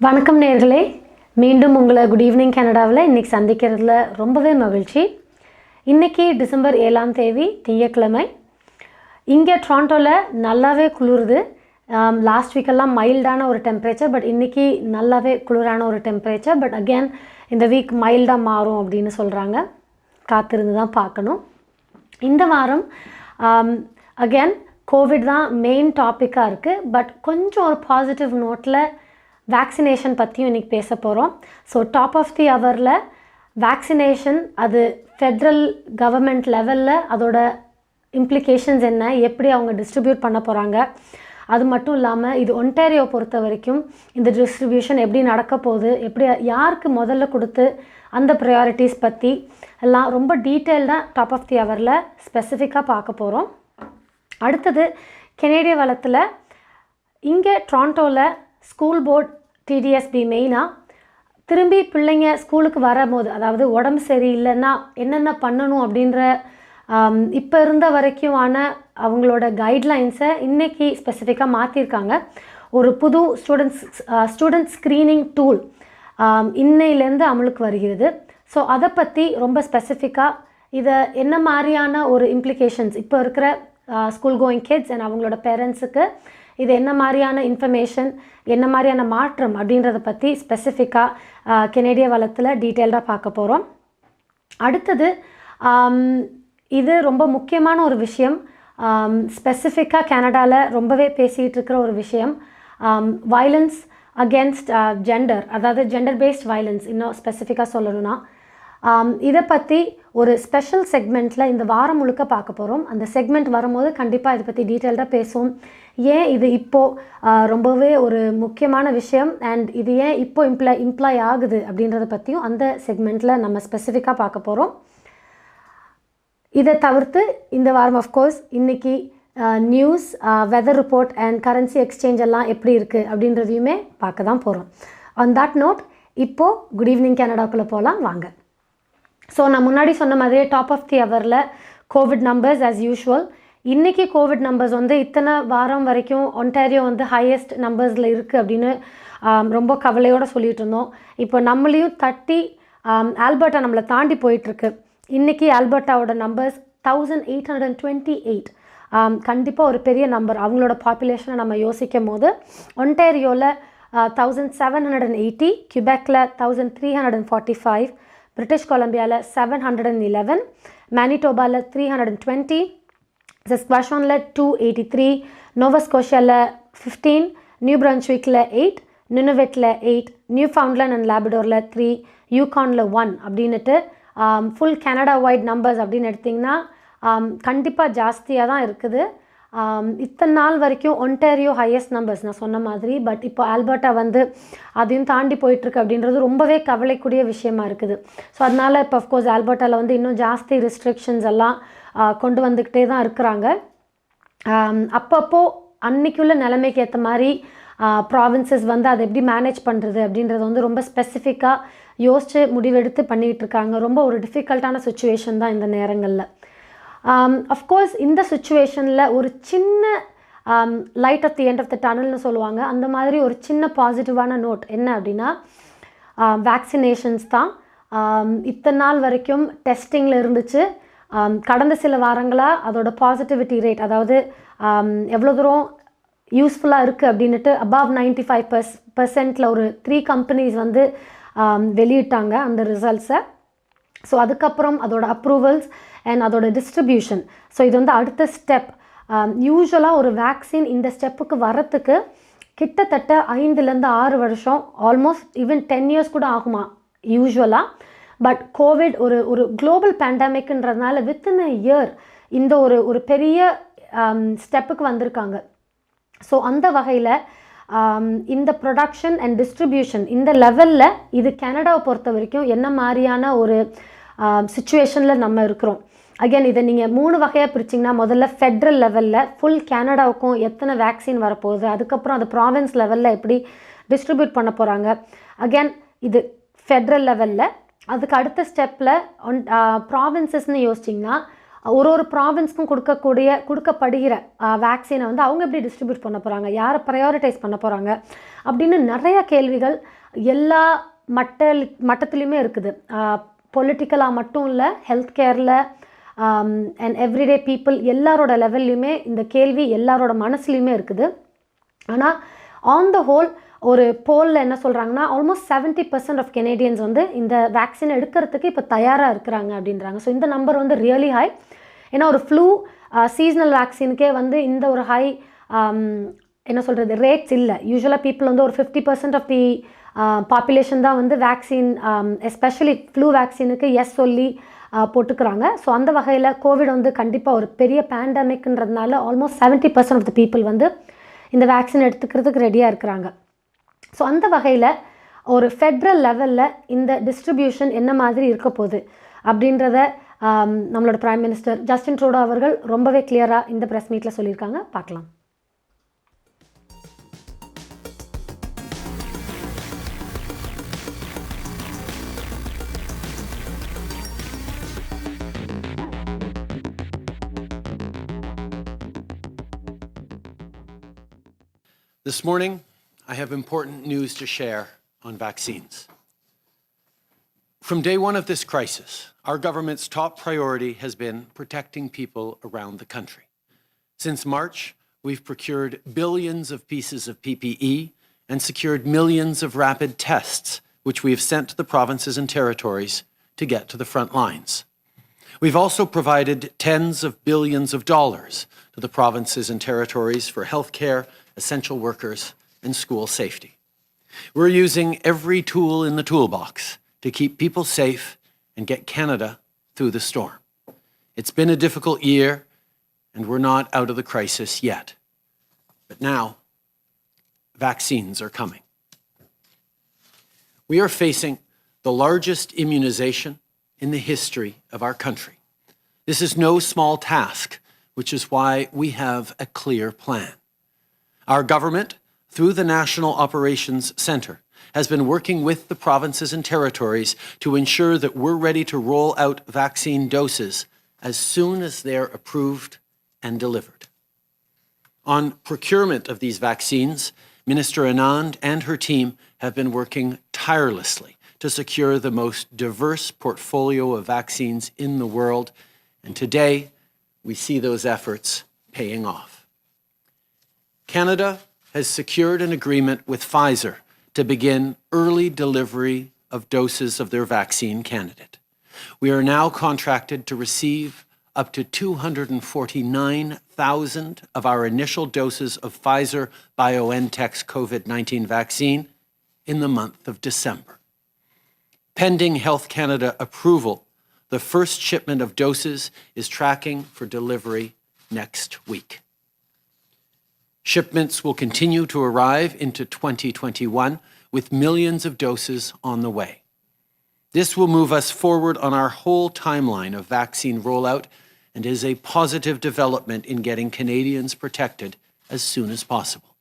வணக்கம் நேயர்களே, மீண்டும் உங்களை குட் ஈவினிங் கனடாவில் இன்றைக்கி சந்திக்கிறதுல ரொம்பவே மகிழ்ச்சி. இன்றைக்கி டிசம்பர் 7ஆம் தேதி திங்கட்கிழமை. இங்கே டொரண்டோவில் நல்லாவே குளிருது. லாஸ்ட் வீக்கெல்லாம் மைல்டான ஒரு டெம்பரேச்சர், பட் இன்றைக்கி நல்லாவே குளிரான ஒரு டெம்பரேச்சர். பட் அகேன் இந்த வீக் மைல்டாக மாறும் அப்படின்னு சொல்கிறாங்க. காத்திருந்து தான் பார்க்கணும். இந்த வாரம் அகேன் கோவிட் தான் மெயின் டாப்பிக்காக இருக்குது. பட் கொஞ்சம் ஒரு பாசிட்டிவ் நோட்டில் வேக்சினேஷன் பற்றியும் இன்றைக்கி பேச போகிறோம். ஸோ டாப் ஆஃப் தி ஹவரில் வேக்சினேஷன், அது ஃபெட்ரல் கவர்மெண்ட் லெவலில் அதோட இம்ப்ளிகேஷன்ஸ் என்ன, எப்படி அவங்க டிஸ்ட்ரிபியூட் பண்ண போகிறாங்க, அது மட்டும் இல்லாமல் இது ஒன்டாரியோ பொறுத்த வரைக்கும் இந்த டிஸ்ட்ரிபியூஷன் எப்படி நடக்க போகுது, எப்படி யாருக்கு முதல்ல கொடுத்து அந்த ப்ரையாரிட்டிஸ் பற்றி எல்லாம் ரொம்ப டீட்டெயில்டாக டாப் ஆஃப் தி ஹவரில் ஸ்பெசிஃபிக்காக பார்க்க போகிறோம். அடுத்தது கெனேடிய வளத்தில் இங்கே டொரண்டோவில் ஸ்கூல் போர்ட் டிடிஎஸ்பி மெயினாக திரும்பி பிள்ளைங்க ஸ்கூலுக்கு வரும்போது, அதாவது உடம்பு சரியில்லைன்னா என்னென்ன பண்ணணும் அப்படின்ற இப்போ இருந்த வரைக்குமான அவங்களோட கைட்லைன்ஸை இன்றைக்கி ஸ்பெசிஃபிக்காக மாற்றிருக்காங்க. ஒரு புது ஸ்டூடெண்ட் ஸ்க்ரீனிங் டூல் இன்னையிலேருந்து அமலுக்கு வருகிறது. ஸோ அதை பற்றி ரொம்ப ஸ்பெசிஃபிக்காக இதை என்ன மாதிரியான ஒரு இம்ப்ளிகேஷன்ஸ் இப்போ இருக்கிற ஸ்கூல் கோயிங் கிட்ஸ் அண்ட் அவங்களோட பேரண்ட்ஸுக்கு இது என்ன மாதிரியான இன்ஃபர்மேஷன், என்ன மாதிரியான மாற்றம் அப்படின்றத பற்றி ஸ்பெசிஃபிக்காக கெனேடிய வளத்தில் டீட்டெயில்டாக பார்க்க போகிறோம். அடுத்தது இது ரொம்ப முக்கியமான ஒரு விஷயம், ஸ்பெசிஃபிக்காக கனடாவில் ரொம்பவே பேசிகிட்டு இருக்கிற ஒரு விஷயம், வயலன்ஸ் அகேன்ஸ்ட் ஜெண்டர், அதாவது ஜெண்டர் பேஸ்ட் வயலன்ஸ். இன்னும் ஸ்பெசிஃபிக்காக சொல்லணும்னா இதை பற்றி ஒரு ஸ்பெஷல் செக்மெண்ட்டில் இந்த வாரம் முழுக்க பார்க்க போகிறோம். அந்த செக்மெண்ட் வரும்போது கண்டிப்பாக இதை பற்றி டீட்டெயில்டாக பேசுவோம். ஏன் இது இப்போது ரொம்பவே ஒரு முக்கியமான விஷயம் அண்ட் இது ஏன் இப்போ இம்ப்ளாய் ஆகுது அப்படின்றத பற்றியும் அந்த செக்மெண்ட்டில் நம்ம ஸ்பெசிஃபிக்காக பார்க்க போகிறோம். இதை தவிர்த்து இந்த வாரம் ஆஃப்கோர்ஸ் இன்றைக்கி news, weather report and currency exchange எல்லாம் எப்படி இருக்குது அப்படின்றதையுமே பார்க்க தான் போகிறோம். ஆன் தட் நோட் இப்போது குட் ஈவினிங் கனடாக்குள்ளே போகலாம் வாங்க. ஸோ நான் முன்னாடி சொன்ன மாதிரியே டாப் ஆஃப் தி ஹவரில் கோவிட் நம்பர்ஸ் ஆஸ் யூஷுவல். இன்றைக்கி கோவிட் நம்பர்ஸ் இத்தனை வாரம் வரைக்கும் ஒன்டாரியோ ஹையஸ்ட் நம்பர்ஸில் இருக்குது அப்படின்னு ரொம்ப கவலையோடு சொல்லிகிட்டு இருந்தோம். இப்போ நம்மளையும் தட்டி ஆல்பர்ட்டா நம்மளை தாண்டி போயிட்டுருக்கு. இன்றைக்கி ஆல்பர்ட்டாவோட நம்பர்ஸ் 1828. கண்டிப்பாக ஒரு பெரிய நம்பர். அவங்களோட பாப்புலேஷனை நம்ம யோசிக்கும் போது ஒன்டாரியோவில் 1780, கியூபெக்கில் 1345, பிரிட்டிஷ் கொலம்பியாவில் 711, மேனிடோபாவில் 320, சஸ்குவாஷனில் 283, நோவாஸ்கோஷியாவில் 15, நியூ பிரன்ஸ்விக்கில் 8, நினுவெட்டில் 8, நியூ ஃபவுண்ட்லேண்ட் அண்ட் லேபடோரில் 3, யூகானில் 1 அப்படின்ட்டு ஃபுல் கனடா வைட் நம்பர்ஸ் அப்படின்னு எடுத்திங்கன்னா கண்டிப்பாக ஜாஸ்தியாக தான் இருக்குது. இத்தனை நாள் வரைக்கும் ஒன்டாரியோ ஹையஸ்ட் நம்பர்ஸ் நான் சொன்ன மாதிரி. பட் இப்போ ஆல்பர்ட்டா அதையும் தாண்டி போயிட்டுருக்கு அப்படின்றது ரொம்பவே கவலைக்கூடிய விஷயமா இருக்குது. ஸோ அதனால் இப்போ அஃப்கோர்ஸ் ஆல்பர்ட்டாவில் இன்னும் ஜாஸ்தி ரெஸ்ட்ரிக்ஷன்ஸ் எல்லாம் கொண்டு வந்துக்கிட்டே தான் இருக்கிறாங்க. அப்பப்போ அன்றைக்குள்ள நிலைமைக்கு ஏற்ற மாதிரி ப்ராவின்சஸ் அதை எப்படி மேனேஜ் பண்ணுறது அப்படின்றது ரொம்ப ஸ்பெசிஃபிக்காக யோசித்து முடிவெடுத்து பண்ணிகிட்டு இருக்காங்க. ரொம்ப ஒரு டிஃபிகல்ட்டான சுச்சுவேஷன் தான் இந்த நேரங்களில். அஃப்கோர்ஸ் இந்த சுச்சுவேஷனில் ஒரு சின்ன light at the end of the டனல்னு சொல்லுவாங்க, அந்த மாதிரி ஒரு சின்ன பாசிட்டிவான நோட் என்ன அப்படின்னா வேக்சினேஷன்ஸ் தான். இத்தனை நாள் வரைக்கும் டெஸ்டிங்கில் இருந்துச்சு. கடந்த சில வாரங்களாக அதோட பாசிட்டிவிட்டி ரேட், அதாவது எவ்வளோ தூரம் யூஸ்ஃபுல்லாக இருக்குது அப்படின்ட்டு அபவ் 95% ஒரு 3 கம்பெனிஸ் வெளியிட்டாங்க அந்த ரிசல்ட்ஸை. ஸோ அதுக்கப்புறம் அதோட அப்ரூவல்ஸ் அண்ட் அதோட டிஸ்ட்ரிபியூஷன். ஸோ இது அடுத்த ஸ்டெப். யூஸ்வலாக ஒரு வேக்சின் இந்த ஸ்டெப்புக்கு வரத்துக்கு கிட்டத்தட்ட 5-6 வருஷம், ஆல்மோஸ்ட் ஈவன் 10 இயர்ஸ் கூட ஆகுமா யூஸ்வலாக. பட் கோவிட் ஒரு குளோபல் பேண்டமிக்ன்றதுனால வித்தின் அ இயர் இந்த ஒரு பெரிய ஸ்டெப்புக்கு வந்திருக்காங்க. ஸோ அந்த வகையில் இந்த ப்ரொடக்ஷன் அண்ட் டிஸ்ட்ரிபியூஷன் இந்த லெவலில் இது கனடாவை பொறுத்த வரைக்கும் என்ன மாதிரியான ஒரு சுச்சுவேஷனில் நம்ம இருக்கிறோம். அகெயின் இதை நீங்கள் 3 வகையாக பிரிச்சிங்கன்னா, முதல்ல ஃபெட்ரல் லெவலில் ஃபுல் கனடாவுக்கும் எத்தனை வேக்சின் வரப்போகுது, அதுக்கப்புறம் அது ப்ராவின்ஸ் லெவலில் எப்படி டிஸ்ட்ரிபியூட் பண்ண போகிறாங்க. அகெயின் இது ஃபெட்ரல் லெவலில். அதுக்கு அடுத்த ஸ்டெப்பில் ப்ராவின்சஸ்ன்னு யோசிச்சிங்கன்னா ஒரு ப்ராவின்ஸ்க்கும் கொடுக்கப்படுகிற வேக்சினை வந்து அவங்க எப்படி டிஸ்ட்ரிபியூட் பண்ண போகிறாங்க, யாரை ப்ரையாரிட்டைஸ் பண்ண போகிறாங்க அப்படின்னு நிறைய கேள்விகள் எல்லா மட்டத்துலேயுமே இருக்குது. பொலிட்டிக்கலாக மட்டும் இல்லை, ஹெல்த் கேரில் அண்ட் எவ்ரிடே பீப்புள் எல்லாரோட லெவல்லையுமே இந்த கேள்வி எல்லாரோட மனசுலையுமே இருக்குது. ஆனால் ஆன் த ஹோல் ஒரு போலில் என்ன சொல்கிறாங்கன்னா, ஆல்மோஸ்ட் 70% ஆஃப் கெனேடியன்ஸ் வந்து இந்த வேக்சினை எடுக்கிறதுக்கு இப்போ தயாராக இருக்கிறாங்க அப்படின்றாங்க. ஸோ இந்த நம்பர் வந்து ரியலி ஹை. ஏன்னா ஒரு ஃப்ளூ சீசனல் வேக்சினுக்கே வந்து இந்த ஒரு ஹை என்ன சொல்கிறது ரேட்ஸ் இல்லை. யூஸ்வலாக பீப்புள் வந்து ஒரு 50% ஆஃப் தி பாப்புலேஷன் தான் வந்து வேக்சின் எஸ்பெஷலி ஃப்ளூ வேக்சினுக்கு எஸ் சொல்லி போட்டுக்கிறாங்க. ஸோ அந்த வகையில் கோவிட் வந்து கண்டிப்பாக ஒரு பெரிய பேண்டமிக்ன்றதுனால ஆல்மோஸ்ட் 70% ஆஃப் த பீப்புள் வந்து இந்த வேக்சின் எடுத்துக்கிறதுக்கு ரெடியாக இருக்கிறாங்க. ஸோ அந்த வகையில் ஒரு ஃபெட்ரல் லெவலில் இந்த டிஸ்ட்ரிபியூஷன் என்ன மாதிரி இருக்க போகுது அப்படின்றத நம்மளோட பிரைம் மினிஸ்டர் ஜஸ்டின் ட்ரூடோ அவர்கள் ரொம்பவே கிளியராக இந்த ப்ரெஸ் மீட்டில் சொல்லியிருக்காங்க. பார்க்கலாம். This morning, I have important news to share on vaccines. From day one of this crisis, our government's top priority has been protecting people around the country. Since March, we've procured billions of pieces of PPE and secured millions of rapid tests, which we have sent to the provinces and territories to get to the front lines. We've also provided tens of billions of dollars to the provinces and territories for healthcare, essential workers, and school safety. We're using every tool in the toolbox to keep people safe and get Canada through the storm. It's been a difficult year, and we're not out of the crisis yet. But now, vaccines are coming. We are facing the largest immunization in the history of our country. This is no small task, which is why we have a clear plan. Our government, through the National Operations Centre, has been working with the provinces and territories to ensure that we're ready to roll out vaccine doses as soon as they're approved and delivered. On procurement of these vaccines, Minister Anand and her team have been working tirelessly to secure the most diverse portfolio of vaccines in the world, and today we see those efforts paying off. Canada has secured an agreement with Pfizer to begin early delivery of doses of their vaccine candidate. We are now contracted to receive up to 249,000 of our initial doses of Pfizer-BioNTech's COVID-19 vaccine in the month of December. Pending Health Canada approval, the first shipment of doses is tracking for delivery next week. Shipments will continue to arrive into 2021 with millions of doses on the way. This will move us forward on our whole timeline of vaccine rollout and is a positive development in getting Canadians protected as soon as possible.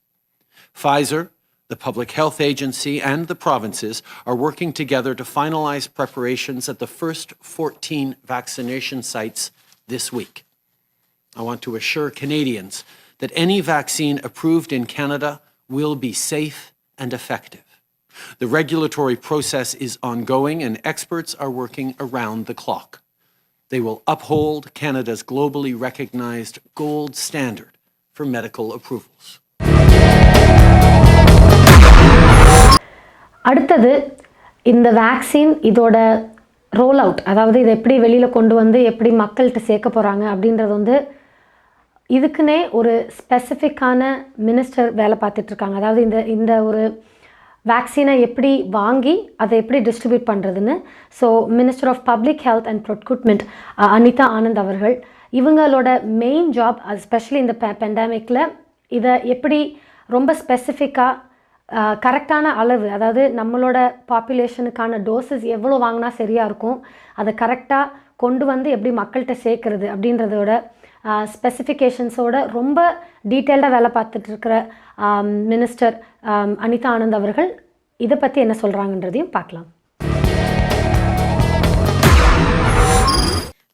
Pfizer, the Public Health Agency, and the provinces are working together to finalize preparations at the first 14 vaccination sites this week. I want to assure Canadians that any vaccine approved in Canada will be safe and effective. The regulatory process is ongoing and experts are working around the clock. They will uphold Canada's globally recognized gold standard for medical approvals. அடுத்தது இந்த vaccine இதோட roll out, அதாவது இதை எப்படி வெளியில் கொண்டு வந்து எப்படி மக்கள்கிட்ட சேர்க்க போகிறாங்க அப்படின்றது வந்து இதுக்குன்னே ஒரு ஸ்பெசிஃபிக்கான மினிஸ்டர் வேலை பார்த்துட்ருக்காங்க. அதாவது இந்த ஒரு வேக்சினை எப்படி வாங்கி அதை எப்படி டிஸ்ட்ரிபியூட் பண்ணுறதுன்னு. So minister of public health and procurement Anita Anand அவர்கள், இவங்களோட மெயின் ஜாப் எஸ்பெஷலி இந்த பெண்டமிக்கில் இதை எப்படி ரொம்ப ஸ்பெசிஃபிக்காக கரெக்டான அளவு, அதாவது நம்மளோட பாப்புலேஷனுக்கான டோசஸ் எவ்வளோ வாங்கினா சரியாக இருக்கும், அதை கரெக்டாக கொண்டு வந்து எப்படி மக்கள்கிட்ட சேர்க்குறது அப்படின்றதோட ஸ்பெசிஃபிகேஷன்ஸோட ரொம்ப டீட்டெயில்டாக வேலை பார்த்துட்டு இருக்கிற மினிஸ்டர் அனிதா ஆனந்த் அவர்கள் இதை பற்றி என்ன சொல்கிறாங்கன்றதையும் பார்க்கலாம்.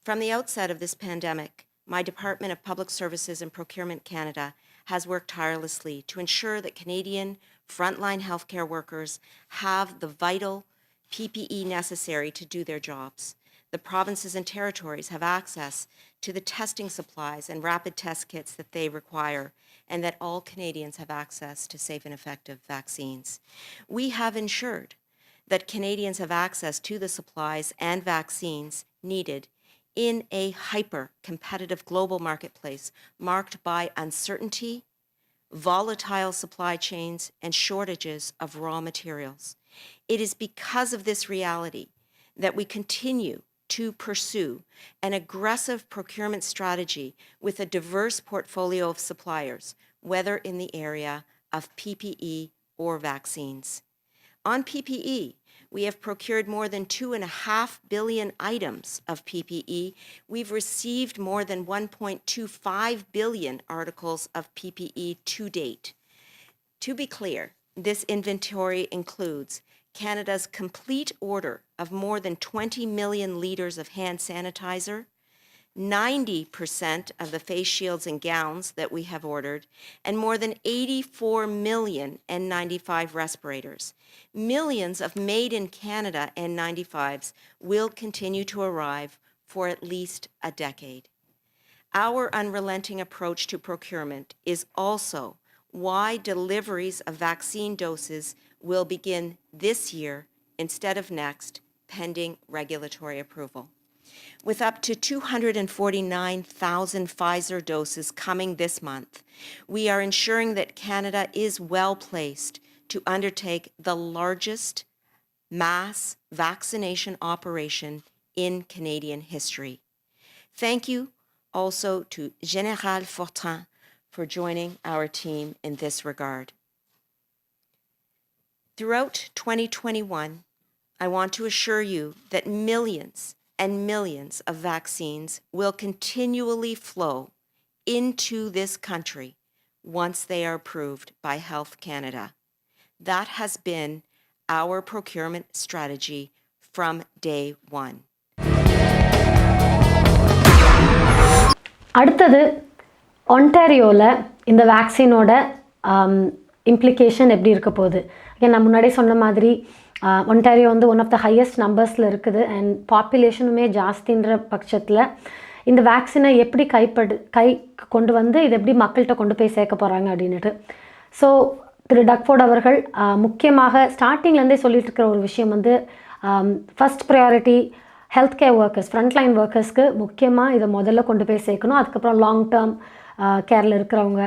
From the outset of this pandemic, my Department of Public Services and Procurement Canada has worked tirelessly to ensure that Canadian frontline healthcare workers have the vital PPE necessary to do their jobs. The provinces and territories have access to the testing supplies and rapid test kits that they require, and that all Canadians have access to safe and effective vaccines. We have ensured that Canadians have access to the supplies and vaccines needed in a hyper-competitive global marketplace marked by uncertainty, volatile supply chains, and shortages of raw materials. It is because of this reality that we continue to pursue an aggressive procurement strategy with a diverse portfolio of suppliers, whether in the area of PPE or vaccines. On PPE, we have procured more than 2.5 billion items of PPE. We've received more than 1.25 billion articles of PPE to date. To be clear, this inventory includes Canada's complete order of more than 20 million litres of hand sanitizer, 90% of the face shields and gowns that we have ordered, and more than 84 million N95 respirators. Millions of made in Canada N95s will continue to arrive for at least a decade. Our unrelenting approach to procurement is also why deliveries of vaccine doses will begin this year instead of next, pending regulatory approval. With up to 249,000 Pfizer doses coming this month, we are ensuring that Canada is well placed to undertake the largest mass vaccination operation in Canadian history. Thank you also to Général Fortin for joining our team in this regard. Throughout 2021, I want to assure you that millions and millions of vaccines will continually flow into this country once they are approved by Health Canada. That has been our procurement strategy from day one. அடுத்தது ஒன்டாரியோவில் இந்த வேக்சினோட implication எப்படி இருக்க போகுது? நான் முன்னாடி சொன்ன மாதிரி Ontario வந்து ஒன் ஆஃப் த ஹையஸ்ட் நம்பர்ஸில் இருக்குது அண்ட் பாப்புலேஷனுமே ஜாஸ்தின்ற பட்சத்தில் இந்த வேக்சினை எப்படி கை கொண்டு வந்து இதை எப்படி மக்கள்கிட்ட கொண்டு போய் சேர்க்க போகிறாங்க அப்படின்ட்டு. ஸோ திரு டக்ஃபோர்ட் அவர்கள் முக்கியமாக ஸ்டார்டிங்லேருந்தே சொல்லிட்டு இருக்கிற ஒரு விஷயம் வந்து first priority health care workers, frontline ஒர்க்கர்ஸ்க்கு முக்கியமாக இதை முதல்ல கொண்டு போய் சேர்க்கணும். அதுக்கப்புறம் லாங் டேர்ம் கேரில் இருக்கிறவங்க,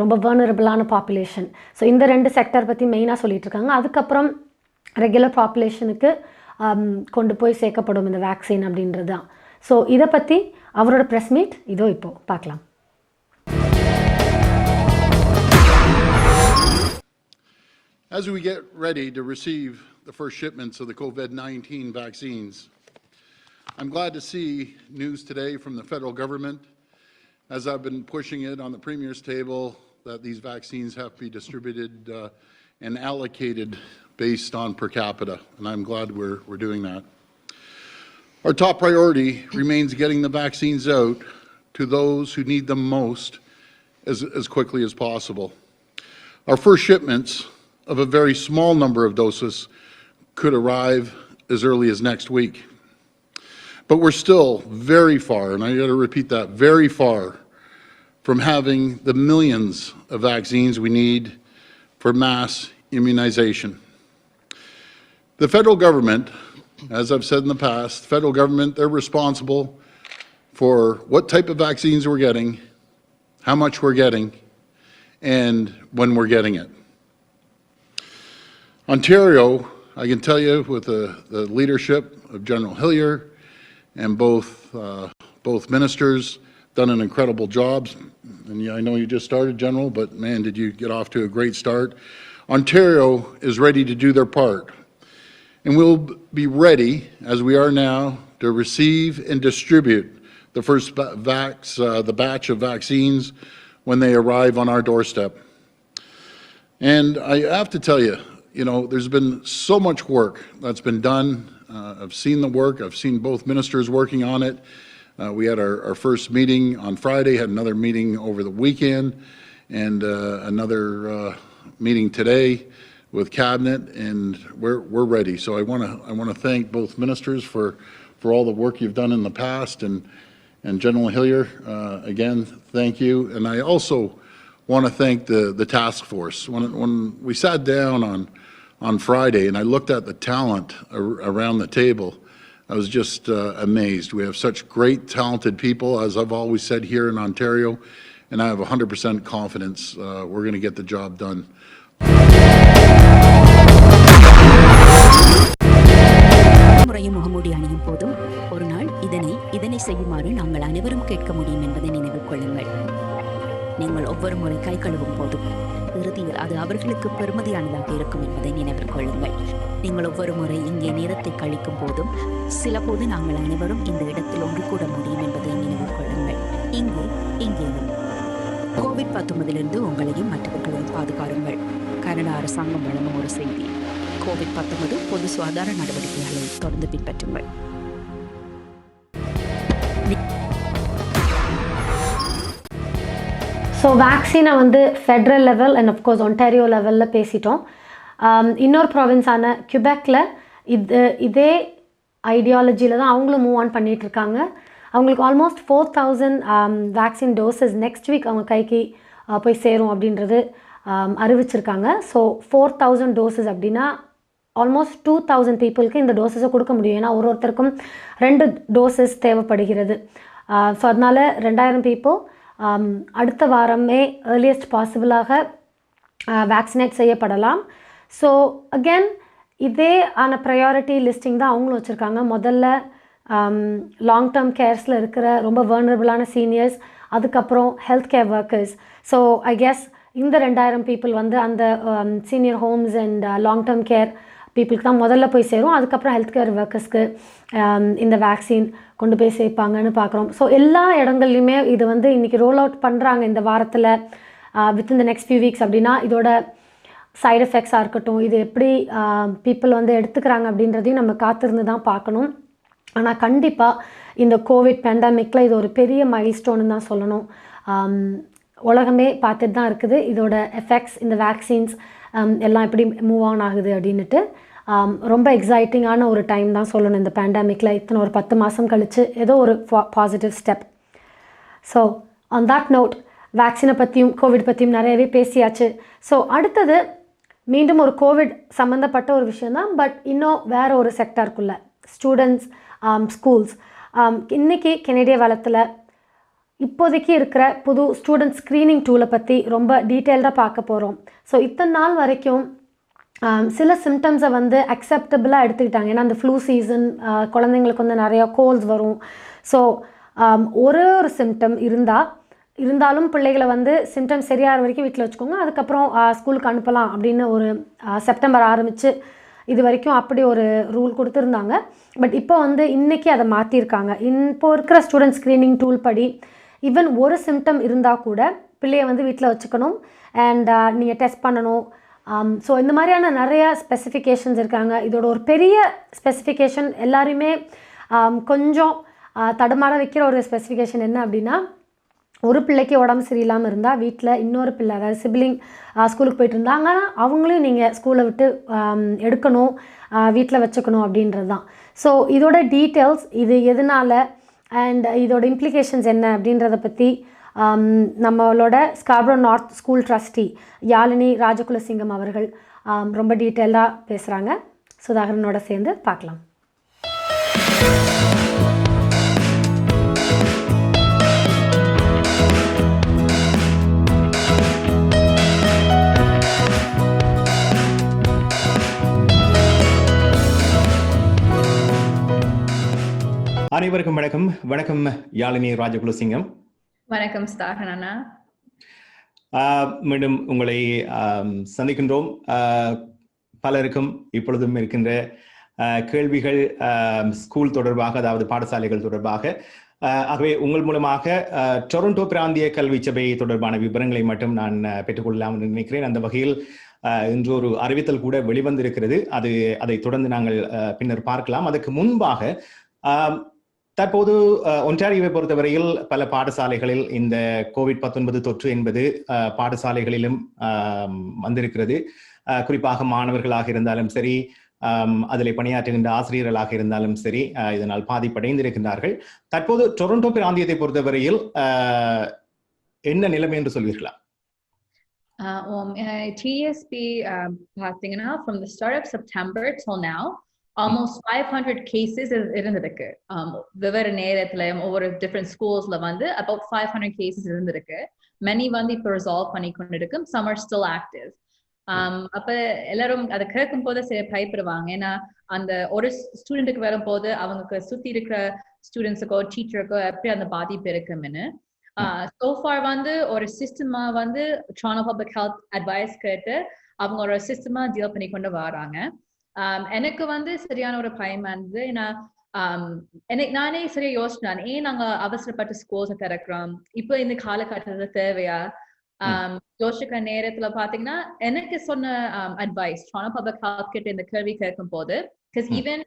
ரொம்ப வர்னரபிளான பாப்புலேஷன். ஸோ இந்த 2 செக்டர் பற்றி மெயினாக சொல்லிகிட்டு இருக்காங்க. அதுக்கப்புறம் ரெகுலர் பாப்புலேஷனுக்கு கொண்டு போய் சேர்க்கப்படும் இந்த வேக்சின் அப்படின்றது தான். ஸோ இதை பற்றி அவரோட ப்ரெஸ் மீட் இதோ இப்போது பார்க்கலாம். As we get ready to receive the first shipments of the COVID-19 vaccines, I'm glad to see news today from the federal government, as I've been pushing it on the Premier's table, that these vaccines have to be distributed and allocated based on per capita, and I'm glad we're doing that. Our top priority remains getting the vaccines out to those who need them most as quickly as possible. Our first shipments of a very small number of doses could arrive as early as next week. But we're still very far, and I got to repeat that, very far from having the millions of vaccines we need for mass immunization. The federal government, as I've said in the past, federal government, they're responsible for what type of vaccines we're getting, how much we're getting, and when we're getting it. Ontario, I can tell you, with the leadership of General Hillier and both ministers, done an incredible job. And yeah, I know you just started, General, but man, did you get off to a great start. Ontario is ready to do their part. And we'll be ready, as we are now, to receive and distribute the first the batch of vaccines when they arrive on our doorstep. And I have to tell you, there's been so much work that's been done. I've seen the work. I've seen both ministers working on it. We had our first meeting on Friday, had another meeting over the weekend, and another meeting today with Cabinet, and we're ready. So I want to thank both ministers for all the work you've done in the past, and General Hillier, again, thank you. And I also want to thank the task force. When we sat down on Friday and I looked at the talent around the table, I was just amazed. We have such great, talented people, as I've always said here in Ontario, and I have 100% confidence we're going to get the job done. முறையும் முகமூடி அணியும் போதும் ஒரு நாள் இதனை செய்யுமாறு நாங்கள் அனைவரும் கேட்க முடியும் என்பதை நினைவில் கொள்ளுங்கள். நீங்கள் ஒவ்வொரு முறை கை கழுவும் போதும் இறுதியில் அது அவர்களுக்கு பெருமதியானதாக இருக்கும் என்பதை நினைவில் கொள்ளுங்கள். நீங்கள் ஒவ்வொரு முறை இங்கே நேரத்தை கழிக்கும் போதும் சில போது நாங்கள் அனைவரும் இந்த இடத்தில் ஒன்று கூட முடியும் என்பதை நினைவில் கொள்ளுங்கள். இங்கேயும் கோவிட்-19 உங்களையும் மற்றவர்களையும் பாதுகாருங்கள். கனடா அரசாங்கம் வழங்கும் ஒரு செய்தி. கோவிட்-19 பொது சுகாதார நடவடிக்கைகளை தொடர்ந்து பின்பற்றுங்கள். ஸோ வேக்சினை வந்து Federal level and of course Ontario லெவலில் பேசிட்டோம். இன்னொரு ப்ராவின்ஸான கியூபெக்கில் இதே ஐடியாலஜியில் தான் அவங்களும் மூவ் ஆன் பண்ணிகிட்ருக்காங்க. அவங்களுக்கு almost 4000 vaccine doses next week அவங்க கைக்கு போய் சேரும் அப்படின்றது அறிவிச்சிருக்காங்க. ஸோ 4000 டோசஸ் அப்படின்னா ஆல்மோஸ்ட் 2000 பீப்புளுக்கு இந்த டோசஸை கொடுக்க முடியும். ஏன்னா ஒருத்தருக்கும் 2 டோசஸ் தேவைப்படுகிறது. ஸோ அதனால் 2000 பீப்புள் அடுத்த வாரமே ஏர்லியஸ்ட் பாசிபிளாக வேக்சினேட் செய்யப்படலாம். ஸோ அகெயின் இதே ஆன ப்ரையாரிட்டி லிஸ்டிங் தான் அவங்களும் வச்சுருக்காங்க. முதல்ல லாங் டேர்ம் கேர்ஸில் இருக்கிற ரொம்ப வர்னரபிளான சீனியர்ஸ், அதுக்கப்புறம் health care workers. So I guess இந்த 2000 பீப்புள் வந்து அந்த senior Holmes and long term care பீப்புளுக்கு தான் முதல்ல போய் சேரும். அதுக்கப்புறம் ஹெல்த் கேர் ஒர்க்கர்ஸ்க்கு இந்த வேக்சின் கொண்டு போய் சேர்ப்பாங்கன்னு பார்க்குறோம். ஸோ எல்லா இடங்கள்லையுமே இது வந்து இன்றைக்கி ரோல் அவுட் பண்ணுறாங்க இந்த வாரத்தில் within the next few weeks. அப்படின்னா இதோட சைடு எஃபெக்ட்ஸாக இருக்கட்டும், இது எப்படி பீப்புள் வந்து எடுத்துக்கிறாங்க அப்படின்றதையும் நம்ம காத்திருந்து தான் பார்க்கணும். ஆனால் கண்டிப்பாக இந்த கோவிட் பேண்டமிக்கில் இது ஒரு பெரிய மைல்ஸ்டோன்னு தான் சொல்லணும். உலகமே பார்த்துட்டு தான் இருக்குது இதோட எஃபெக்ட்ஸ், இந்த வேக்சின்ஸ் எல்லாம் எப்படி மூவ் ஆன் ஆகுது அப்படின்ட்டு. ரொம்ப எக்ஸைட்டிங்கான ஒரு டைம் தான் சொல்லணும் இந்த பேண்டமிக்கில். இத்தனை ஒரு 10 மாதம் கழித்து ஏதோ ஒரு positive step. So on that note வேக்சினை பற்றியும் கோவிட் பற்றியும் நிறையவே பேசியாச்சு. ஸோ அடுத்தது மீண்டும் ஒரு கோவிட் சம்மந்தப்பட்ட ஒரு விஷயந்தான், பட் இன்னும் வேறு ஒரு செக்டாருக்குள்ளே ஸ்டூடெண்ட்ஸ், ஸ்கூல்ஸ். இன்றைக்கி கெனடிய வளத்தில் இப்போதைக்கு இருக்கிற புது ஸ்டூடெண்ட் ஸ்க்ரீனிங் டூலை பற்றி ரொம்ப டீட்டெயில்டாக பார்க்க போகிறோம். ஸோ இத்தனை நாள் வரைக்கும் சில சிம்டம்ஸை வந்து அக்செப்டபிளாக எடுத்துக்கிட்டாங்க. ஏன்னா அந்த ஃப்ளூ சீசன், குழந்தைங்களுக்கு வந்து நிறையா கோல்ஸ் வரும். ஸோ ஒரு சிம்டம் இருந்தாலும் பிள்ளைகளை வந்து சிம்டம்ஸ் சரியாகிற வரைக்கும் வீட்டில் வச்சுக்கோங்க, அதுக்கப்புறம் ஸ்கூலுக்கு அனுப்பலாம் அப்படின்னு ஒரு செப்டம்பர் ஆரம்பித்து இது வரைக்கும் அப்படி ஒரு ரூல் கொடுத்துருந்தாங்க. பட் இப்போ வந்து இன்றைக்கி அதை மாற்றிருக்காங்க. இப்போ இருக்கிற ஸ்டூடெண்ட் ஸ்க்ரீனிங் டூல் படி ஈவன் ஒரு சிம்டம் இருந்தால் கூட பிள்ளையை வந்து வீட்டில் வச்சுக்கணும் அண்ட் நீங்கள் டெஸ்ட் பண்ணணும். ஸோ இந்த மாதிரியான நிறைய ஸ்பெசிஃபிகேஷன்ஸ் இருக்காங்க. இதோட ஒரு பெரிய ஸ்பெசிஃபிகேஷன் எல்லாருமே கொஞ்சம் தடுமாற வைக்கிற ஒரு ஸ்பெசிஃபிகேஷன் என்ன அப்படின்னா, ஒரு பிள்ளைக்கு உடம்பு சரியில்லாமல் இருந்தால் வீட்டில் இன்னொரு பிள்ளை, அதாவது சிப்ளிங் ஸ்கூலுக்கு போயிட்டு இருந்தாங்கன்னா அவங்களையும் நீங்கள் ஸ்கூலை விட்டு எடுக்கணும், வீட்டில் வச்சுக்கணும் அப்படின்றது தான். ஸோ இதோட டீட்டெயில்ஸ், இது எதனால் அண்ட் இதோட இம்ப்ளிகேஷன்ஸ் என்ன அப்படின்றத பற்றி நம்மளோட Scarborough north school trustee Yazhini Rajakulasingam அவர்கள் ரொம்ப டீட்டெயிலாக பேசுகிறாங்க. சுதாகரனோட சேர்ந்து பார்க்கலாம். அனைவருக்கும் வணக்கம். வணக்கம் யாழினி ராஜகுலசிங்கம். வணக்கம் சுதாகரன் அண்ணா. மீண்டும் உங்களை சந்திக்கின்றோம். பலருக்கும் இப்பொழுதும் இருக்கின்ற கேள்விகள் ஸ்கூல் தொடர்பாக, அதாவது பாடசாலைகள் தொடர்பாக. ஆகவே உங்கள் மூலமாக டொரண்டோ பிராந்திய கல்வி சபை தொடர்பான விவரங்களை மட்டும் நான் பெற்றுக்கொள்ளலாம் என்று நினைக்கிறேன். அந்த வகையில் இன்று ஒரு அறிவித்தல் கூட வெளிவந்திருக்கிறது. அதை தொடர்ந்து நாங்கள் பின்னர் பார்க்கலாம். அதற்கு முன்பாக தற்போது ஒன்டாரியோவை பொறுத்தவரையில் பல பாடசாலைகளில் இந்த COVID-19 தொற்று என்பது பாடசாலைகளிலும் வந்திருக்கிறது. குறிப்பாக மாணவர்களாக இருந்தாலும் சரி, அதில் பணியாற்றுகின்ற ஆசிரியர்களாக இருந்தாலும் சரி, இதனால் பாதிப்படைந்திருக்கின்றார்கள். தற்போது டொரண்டோ பிராந்தியத்தை பொறுத்தவரையில் என்ன நிலைமை என்று சொல்வீர்களா? TSP பார்த்தீங்கன்னா from the start of September till now almost 500 cases இருந்திருக்கு. வெவ்வேறு நேரத்துல ஒவ்வொரு different schools-ல வந்து about 500 cases இருந்திருக்கு. many வந்து இப்போ resolve பண்ணி கொண்டிருக்கு. some are still active. அப்ப எல்லாரும் அதை கேட்கும் போது சரி பயப்படுவாங்க. ஏன்னா அந்த ஒரு ஸ்டூடெண்ட்டுக்கு வரும்போது அவங்களுக்கு சுத்தி இருக்கிற ஸ்டூடெண்ட்ஸுக்கோ டீச்சருக்கோ எப்படி அந்த பாதிப்பு இருக்குன்னு. So far வந்து ஒரு சிஸ்டமா வந்து Toronto Public Health அட்வைஸ் கேட்டு அவங்க ஒரு சிஸ்டமா டீல் பண்ணி கொண்டு வராங்க. எனக்கு வந்து சரியான ஒரு பயமா இருந்தது. ஏன்னா நானே சரியா யோசிச்சேன், ஏன் நாங்க அவசரப்பட்டு ஸ்கூல்ஸை திறக்கிறோம், இப்போ இந்த காலகட்டத்துல தேவையா? யோசிக்கிற நேரத்துல பாத்தீங்கன்னா எனக்கு சொன்ன அட்வைஸ் Toronto Public Health கிட்ட இந்த கேள்வி கேட்கும் போது, because even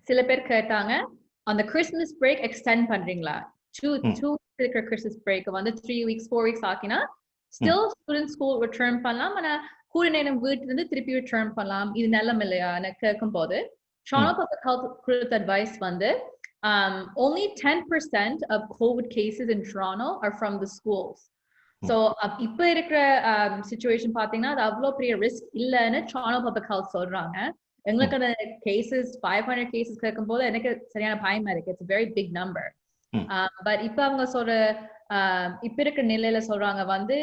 சில பேர் கேட்டாங்க அந்த கிறிஸ்மஸ் பிரேக் எக்ஸ்டெண்ட் பண்றீங்களா, two Christmas break வந்து 3 weeks 4 weeks ஆக்கினா still students school return பண்ணலாம், ஆனா கூட நேரம் வீட்டுல இருந்து திருப்பி return பண்ணலாம். இது நல்லம் இல்லையா கேட்கும் போது Toronto Public Health கொடுத்த advice வந்து only 10% of COVID cases in Toronto are from the schools. So இப்ப இருக்கிற situation பாத்தீங்கன்னா அது அவ்வளவு பெரிய ரிஸ்க் இல்லைன்னு Toronto Public Health சொல்றாங்க. எங்களுக்கு அந்த cases 500 cases கேட்கும் போது எனக்கு சரியான பயமா இருக்கு. It's a very big number. But இப்ப அவங்க சொல்ற இப்ப இருக்கிற நிலையில சொல்றாங்க வந்து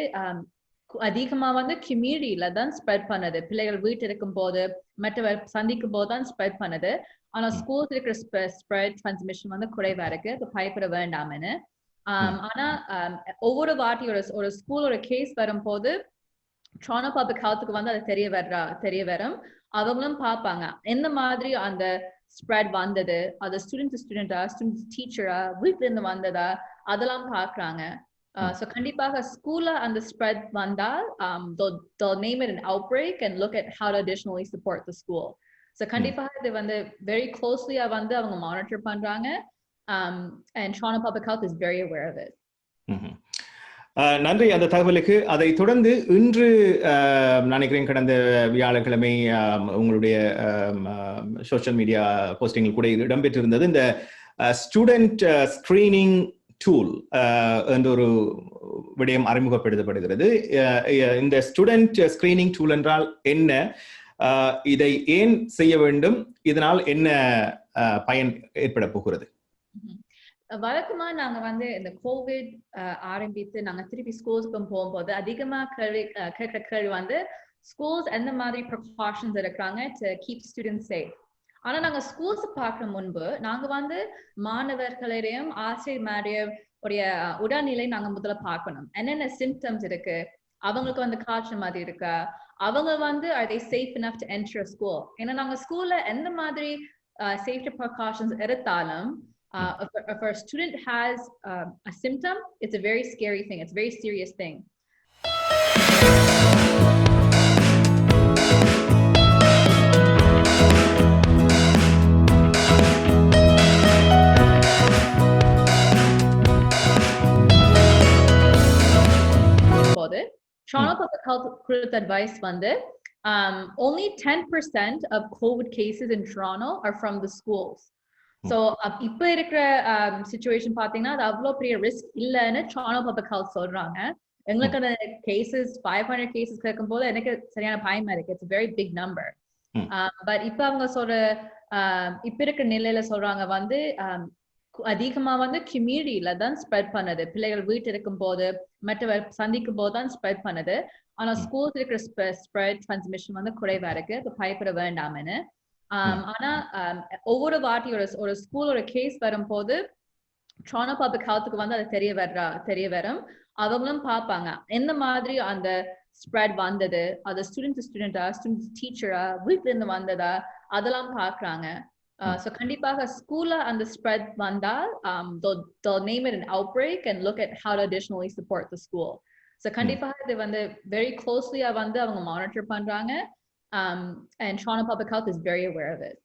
அதிகமா வந்து கம்யூனிட்டியில தான் ஸ்ப்ரெட் பண்ணுது. பிள்ளைகள் வீட்டு இருக்கும் போது மற்றவர் சந்திக்கும் போது தான் ஸ்ப்ரெட் பண்ணுது. ஆனா ஸ்கூல்ஸ் இருக்கிற ஸ்ப்ரெட் டிரான்ஸ்மிஷன் வந்து குறைவா இருக்கு. பயப்பட வேண்டாம்னு. ஆனா ஒவ்வொரு வாட்டி ஒரு ஸ்கூல் ஒரு கேஸ் வரும்போது Toronto Public Healthக்கு வந்து அது தெரிய வரும். அவங்களும் பார்ப்பாங்க எந்த மாதிரி அந்த ஸ்ப்ரெட் வந்தது, அது ஸ்டூடெண்டா டீச்சரா வீட்டுல இருந்து வந்ததா அதெல்லாம் பாக்குறாங்க. So கண்டிப்பாக ஸ்கூல்ல அந்த ஸ்ப்ரெட் வந்தால் they'll name it an outbreak and look at how to additionally support the school. So கண்டிப்பாக இது வந்து very closely வந்து அவங்க மானிட்டர் பண்றாங்க. And Toronto Public Health is very aware of it. நன்றி அந்த தகவலுக்கு. அதை தொடர்ந்து இன்று நினைக்கிறேன் கடந்த வியாழக்கிழமை உங்களுடைய சோஷியல் மீடியா போஸ்டிங்கில் கூட இது இடம்பெற்றிருந்தது. இந்த ஸ்டூடெண்ட் ஸ்கிரீனிங் டூல் என்ற ஒரு விடயம் அறிமுகப்படுத்தப்படுகிறது. இந்த ஸ்டூடெண்ட் ஸ்கிரீனிங் டூல் என்றால் என்ன, இதை ஏன் செய்ய வேண்டும், இதனால் என்ன பயன் ஏற்பட போகிறது? வழக்கமா நாங்க வந்து இந்த கோவிட் ஆரம்பித்து நாங்க திருப்பி ஸ்கூல்ஸ்க்கு போகும்போது அதிகமா கேட்கிற கேள்வி வந்து ஸ்கூல்ஸ் எந்த மாதிரி ப்ரிகாஷன்ஸ் எடுக்கிறாங்க டு கீப் ஸ்டூடெண்ட்ஸ் சேஃப். ஆனா நாங்க ஸ்கூல்ஸ் பார்க்க முன்பு நாங்க வந்து மாணவர்களையும் ஆசிரியர் உடைய உடல்நிலை நாங்க முதல்ல பார்க்கணும். என்னென்ன சிம்டம்ஸ் இருக்கு, அவங்களுக்கு வந்து காய்ச்சல் மாதிரி இருக்கா, அவங்க வந்து are they safe enough to enter a school. ஏன்னா நாங்க ஸ்கூல்ல எந்த மாதிரி safety precautions எடுத்தாலும் if a student has a symptom, it's a very scary thing. It's a very serious thing. Toronto Public Health கொடுத்த advice வந்து only 10% of COVID cases in Toronto are from the schools. So இப்ப இருக்கிற situation பாத்தீங்கன்னா அது அவ்வளவு பெரிய risk இல்லைன்னு Toronto Public Health சொல்றாங்க. எங்களுக்கு அந்த கேசஸ் 500 கேசஸ் கேட்கும் போது எனக்கு சரியான பயமா இருக்கு. It's a very big number. But இப்ப அவங்க சொல்ற இப்ப இருக்கிற நிலையில சொல்றாங்க வந்து அதிகமா வந்து கம்யூனிட்டியில தான் ஸ்ப்ரெட் பண்ணுது. பிள்ளைகள் வீட்டு இருக்கும் போது மற்றவர் சந்திக்கும் போது தான் ஸ்ப்ரெட் பண்ணுது. ஆனா ஸ்கூல்ஸ் இருக்கிற ஸ்ப்ரெட் டிரான்ஸ்மிஷன் வந்து குறைவா இருக்கு. பயப்பட வேண்டாம்னு. ஆனா ஒவ்வொரு வாட்டி ஒரு ஸ்கூல் ஒரு கேஸ் வரும்போது Toronto Public Healthக்கு வந்து அது தெரிய வரும். அவங்களும் பார்ப்பாங்க எந்த மாதிரி அந்த ஸ்ப்ரெட் வந்தது, அது ஸ்டூடெண்டா டீச்சரா வீட்டுல இருந்து வந்ததா அதெல்லாம் பாக்குறாங்க. So கண்டிப்பாக ஸ்கூல்ல அந்த ஸ்ப்ரெட் வந்தால் they'll name it an outbreak and look at how to additionally support the school. So கண்டிப்பாக இது வந்து very closely வந்து அவங்க மானிட்டர் பண்றாங்க. And Toronto Public Health is very aware of it.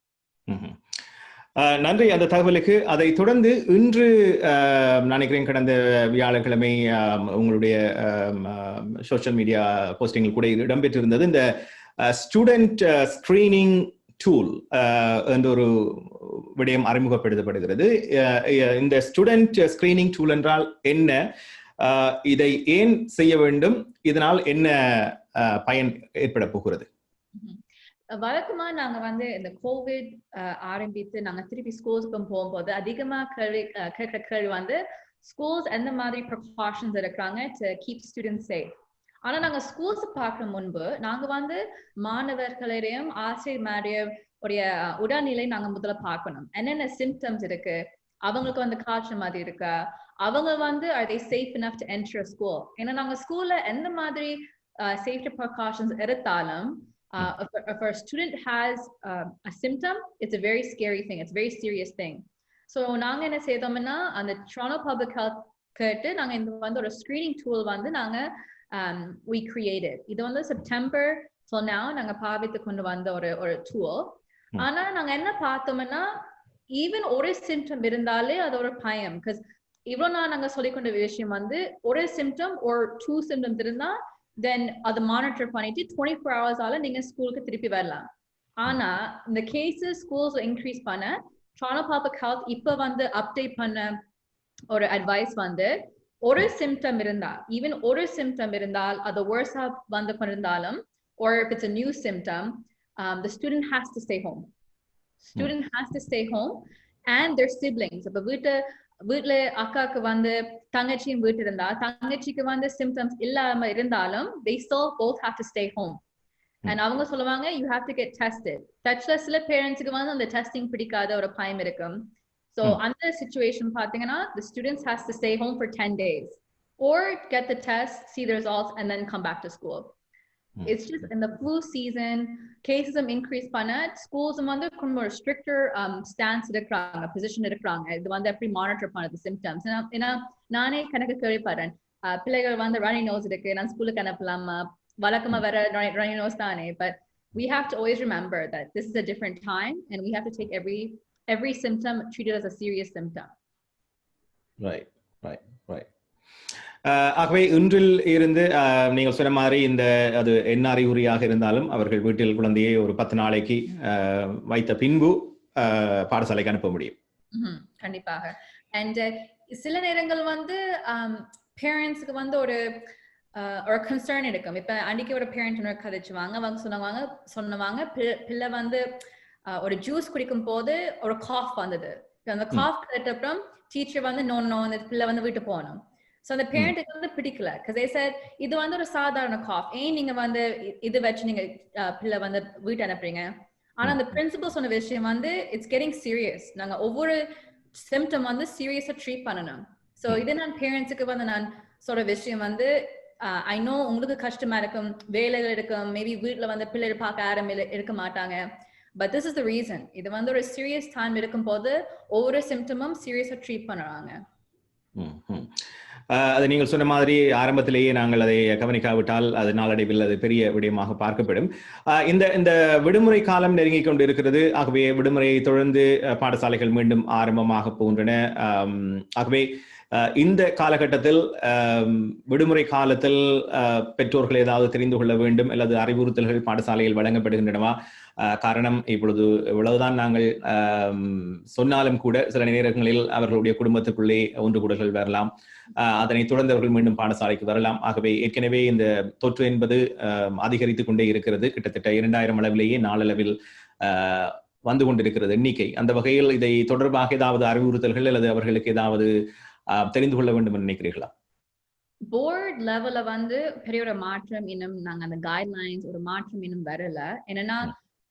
நன்றி அந்த தகவலுக்கு. அதை தொடர்ந்து இன்று நினைக்கிறேன் கடந்த வியாழக்கிழமை உங்களுடைய சோஷியல் மீடியா போஸ்டிங்கில் கூட இடம்பெற்றிருந்தது இந்த ஸ்டூடெண்ட் ஸ்கிரீனிங் டூல் என்ற ஒரு விடயம் அறிமுகப்படுத்தப்படுகிறது. இந்த ஸ்டூடெண்ட் ஸ்கிரீனிங் டூல் என்றால் என்ன, இதை ஏன் செய்ய வேண்டும், இதனால் என்ன பயன் ஏற்பட போகிறது? வழக்கமா நாங்க வந்து இந்த கோவிட் ஆரம்பித்து நாங்க திருப்பி ஸ்கூல்ஸ்க்கு போகும்போது அதிகமா கேட்கிற கேள்வி வந்து ஸ்கூல்ஸ் எந்த மாதிரி ப்ரிகாஷன்ஸ் எடுக்கிறாங்க டு கீப் ஸ்டூடெண்ட்ஸ் சேஃப். ஆனா நாங்க ஸ்கூல்ஸ் பார்க்க முன்பு நாங்க வந்து மாணவர்களையும் ஆசிரியர் உடைய உடல்நிலை நாங்க முதல்ல பார்க்கணும். என்னென்ன சிம்டம்ஸ் இருக்கு, அவங்களுக்கு வந்து காய்ச்சல் மாதிரி இருக்கா, அவங்க வந்து are they safe enough to enter a school. ஏன்னா நாங்க ஸ்கூல்ல எந்த மாதிரி safety precautions எடுத்தாலும் if a student has a symptom, it's a very scary thing, it's a very serious thing. So நாங்க என்ன செய்தோம்னா அந்த Toronto Public Health கேட்டு நாங்க இந்த வந்து ஒரு ஸ்கிரீனிங் டூல் வந்து நாங்க we created. இது வந்து செப்டம்பர் so now நாங்க பாவித்து கொண்டு வந்த ஒரு டூல். ஆனா நாங்க என்ன பார்த்தோம்னா ஈவன் ஒரு சிம்டம் இருந்தாலே அது ஒரு பயம். பிகாஸ் இவ்வளவு நாங்க சொல்லிக்கொண்ட விஷயம் வந்து ஒரு சிம்டம் ஒரு 2 symptoms இருந்தா then அதை மானிட்டர் பண்ணிட்டு 24 hours ஆல நீங்க ஸ்கூலுக்கு திருப்பி வரலாம். ஆனா இந்த கேசஸ் ஸ்கூல்ஸ் இன்க்ரீஸ் பண்ண Toronto Public Health இப்ப வந்து அப்டேட் பண்ண ஒரு அட்வைஸ் வந்து ஒரு சிம்டம் இருந்தா ஈவன் ஒரு சிம்டம் இருந்தால் அது worse-ஆ வந்து கொண்டிருந்தாலும் or if it's a new symptom, the student has to stay home. Student has to stay home and their siblings. அப்ப வீட்டுல அக்காக்கு வந்து தங்கச்சியும் வீட்டு இருந்தா தங்கச்சிக்கு வந்து சிம்டம்ஸ் இல்லாம இருந்தாலும் they still both have to stay home. And அவங்க சொல்லுவாங்க you have to get tested. Touchல சில பேரண்ட்ஸ்க்கு வந்து அந்த டெஸ்டிங் பிடிக்காத ஒரு பயம் இருக்கும். So அந்த situation பாத்தீங்கன்னா the students has to stay home for 10 days or get the test, see the results and then come back to school. It's just in the flu season, cases increase பண்ண schools வந்து கொஞ்சம் ஒரு stricter stance எடுக்கிறாங்க, position எடுக்கிறாங்க. இது வந்து எப்படி monitor பண்ணது symptoms. ஏன்னா நானே கணக்கு கேள்விப்படுறேன், பிள்ளைகள் வந்து runny nose இருக்கு, நான் ஸ்கூலுக்கு அனுப்பலாமா, வழக்கமா வர runny nose தானே. But we have to always remember that this is a different time and we have to take every symptom treated as a serious symptom. Right. ஆகவே இன்றில் இருந்து நீங்கள் சொன்ன மாதிரி இந்த அது என்ன அறிகுறியாக இருந்தாலும் அவர்கள் வீட்டில் குழந்தையை ஒரு 10 நாளைக்கு வைத்த பின்பு பாடசாலைக்கு அனுப்ப முடியும். கண்டிப்பாக. அண்ட் சில நேரங்கள் வந்து பேரண்ட்ஸுக்கு வந்து ஒரு கன்சர்ன் இருக்கும். இப்ப அன்னைக்கு ஒரு பேரண்ட் கதைச்சுவாங்க, அவங்க சொன்னவாங்க பிள்ளை வந்து ஒரு ஜூஸ் குடிக்கும் போது ஒரு காஃப் வந்தது. அந்த காஃப் கேட்டப்புறம் டீச்சர் வந்து நோ அந்த பிள்ளை வந்து வீட்டு போகணும். So அந்த பேரண்ட்டுக்கு வந்து பிடிக்கல. Because they said இது வந்து ஒரு சாதாரண காஃப், ஏன் நீங்க வந்து இது வச்சு நீங்க பிள்ளை வந்து வீட்டு அனுப்புறீங்க. ஆனா அந்த பிரின்சிபல் சொன்ன விஷயம் வந்து இட்ஸ் கெட்டிங் சீரியஸ். நாங்க ஒவ்வொரு சிம்டம் வந்து சீரியஸா ட்ரீட் பண்ணணும். ஸோ இது நான் பேரண்ட்ஸுக்கு வந்து நான் சொல்ற விஷயம் வந்து ஐ நோ உங்களுக்கு கஷ்டமா இருக்கும், வேலைகள் இருக்கும், மேபி வீட்டுல வந்து பிள்ளைகள் பார்க்க யாரும் இருக்க மாட்டாங்க. But this is the reason. இது வந்து ஒரு சீரியஸ் டைம் இருக்கும் போது ஒவ்வொரு சிம்டமும் சீரியஸா ட்ரீட் பண்ணுறாங்க. அது நீங்கள் சொன்ன மாதிரி ஆரம்பத்திலேயே நாங்கள் அதை கவனிக்காவிட்டால் அது நாளடைவில் அது பெரிய விடயமாக பார்க்கப்படும். இந்த விடுமுறை காலம் நெருங்கிக் கொண்டு இருக்கிறது. ஆகவே விடுமுறையை தொடர்ந்து பாடசாலைகள் மீண்டும் ஆரம்பமாக போகின்றன. ஆகவே இந்த காலகட்டத்தில் விடுமுறை காலத்தில் பெற்றோர்கள் ஏதாவது தெரிந்து கொள்ள வேண்டும் அல்லது அறிவுறுத்தல்கள் பாடசாலையில் வழங்கப்படுகின்றனவா? காரணம் இப்பொழுது இவ்வளவுதான் நாங்கள் சொன்னாலும் கூட சில நேரங்களில் அவர்களுடைய குடும்பத்துக்குள்ளே ஒன்று கூடல்கள் வரலாம், அதனைத் தொடர்ந்து அவர்கள் மீண்டும் பாடசாலைக்கு வரலாம். ஆகவே ஏற்கனவே இந்த தொற்று என்பது அதிகரித்துக் கொண்டே இருக்கிறது. கிட்டத்தட்ட 2000 அளவிலேயே நாளளவில் வந்து கொண்டிருக்கிறது எண்ணிக்கை. அந்த வகையில் இதை தொடர்பாக ஏதாவது அறிவுறுத்தல்கள் அல்லது அவர்களுக்கு ஏதாவது தெரிந்து கொள்ள வேண்டும் என்று நினைக்கிறீர்களா? போர்ட் லெவல்ல வந்து பெரிய ஒரு மாற்றம் இன்னும் நாங்க அந்த கைட்லைன்ஸ் ஒரு மாற்றம் இன்னும் வரல. என்னன்னா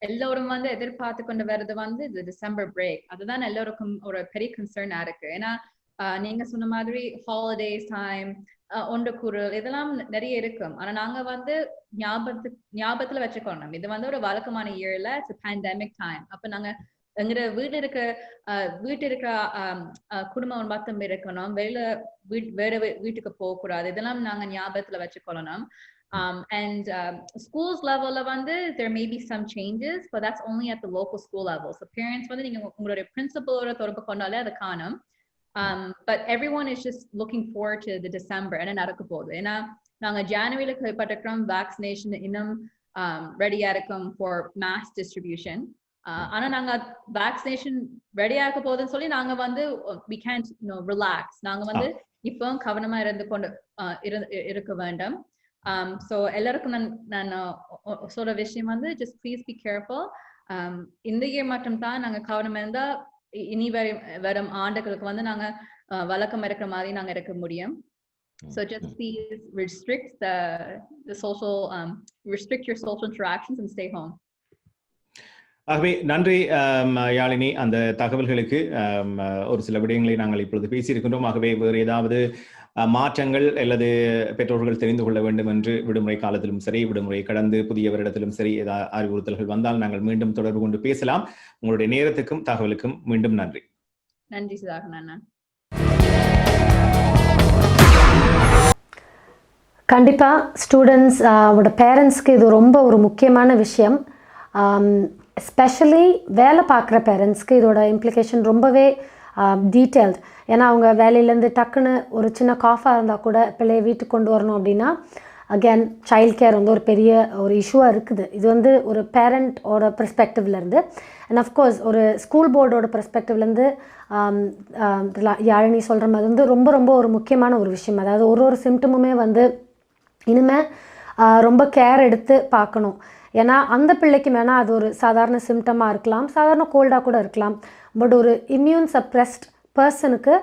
எல்லாரும் வந்து எதிர்பார்த்து கொண்டு வர்றது வந்து இந்த டிசம்பர் பிரேக். அதுதான் எல்லாருக்கும் ஒரு பெரிய கன்சர்னா இருக்கு. ஏன்னா நீங்க சொன்ன மாதிரி ஹாலிடேஸ் டைம், ஒன்று குரல் இதெல்லாம் நிறைய இருக்கும். ஆனா நாங்க வந்து ஞாபகத்துல வச்சுக்கணும், இது வந்து ஒரு வழக்கமான இயர்ல இட்ஸ் பேண்டமிக் டைம். அப்ப நாங்க எங்கிற வீட்டு இருக்க குடும்பம் மொத்தம் இருக்கணும், வேற வீட்டுக்கு போக கூடாது. இதெல்லாம் நாங்க ஞாபகத்துல வச்சுக்கொள்ளணும். And schools level there may be some changes, but that's only at the local school level. So parents உங்களுடைய principal ஓட தொடர்பு கொண்டாலே அது காணும். But everyone is just looking forward to the December என்ன நடக்க போகுது. ஏன்னா நாங்க ஜனவரியில கேள்விப்பட்டிருக்கிறோம் வேக்சினேஷன் இன்னும் ரெடியா இருக்கும் for mass distribution. ஆனா நாங்க வேக்சினேஷன் ரெடியா இருக்க போகுதுன்னு சொல்லி நாங்க we can't relax. நாங்க இப்போ கவனமா இருந்து கொண்டு இருக்க வேண்டும். So எல்லாருக்கும் நான் சொல்ற விஷயம் just please be careful. இந்த இயர் மட்டும் தான் நாங்க கவனம் இருந்தா இனி வரும் ஆண்டுகளுக்கு நாங்க வழக்கம் இருக்கிற மாதிரி நாங்க இருக்க முடியும். So just please restrict the social restrict your social interactions and stay home. ஆகவே நன்றி யாழினி, அந்த தகவல்களுக்கு. ஒரு சில விடயங்களை நாங்கள் இப்பொழுது பேசியிருக்கின்றோம். ஆகவே வேறு ஏதாவது மாற்றங்கள் அல்லது பெற்றோர்கள் தெரிந்து கொள்ள வேண்டும் என்று விடுமுறை காலத்திலும் சரி, விடுமுறை கடந்து புதிய வருடத்திலும் சரி ஏதாவது அறிவுறுத்தல்கள் வந்தால் நாங்கள் மீண்டும் தொடர்பு கொண்டு பேசலாம். உங்களுடைய நேரத்துக்கும் தகவலுக்கும் மீண்டும் நன்றி. நன்றி சுதாகரன். கண்டிப்பாக ஸ்டூடெண்ட்ஸ் ஓட பேரண்ட்ஸ்க்கு இது ரொம்ப ஒரு முக்கியமான விஷயம். எஸ்பெஷலி வேலை பார்க்குற பேரண்ட்ஸ்க்கு இதோட இம்ப்ளிகேஷன் ரொம்பவே டீட்டெயில்டு. ஏன்னா அவங்க வேலையிலேருந்து டக்குன்னு ஒரு சின்ன காஃபாக இருந்தால் கூட பிள்ளையை வீட்டுக்கு கொண்டு வரணும் அப்படின்னா அகேன் சைல்ட் கேர் ஒரு பெரிய ஒரு இஷ்யூவாக இருக்குது. இது ஒரு பேரண்ட்டோட பெர்ஸ்பெக்டிவ்லேருந்து அண்ட் அஃப்கோர்ஸ் ஒரு ஸ்கூல் போர்டோட பெர்ஸ்பெக்டிவ்லேருந்து யாழினி சொல்கிற மாதிரி ரொம்ப ரொம்ப ஒரு முக்கியமான ஒரு விஷயம். அதாவது ஒரு சிம்டமுமே இனிமேல் ரொம்ப கேர் எடுத்து பார்க்கணும். ஏன்னா அந்த பிள்ளைக்கு வேணால் அது ஒரு சாதாரண சிம்டமாக இருக்கலாம், சாதாரண கோல்டாக கூட இருக்கலாம். பட் ஒரு இம்யூன் சப்ரெஸ்ட் பர்சனுக்கு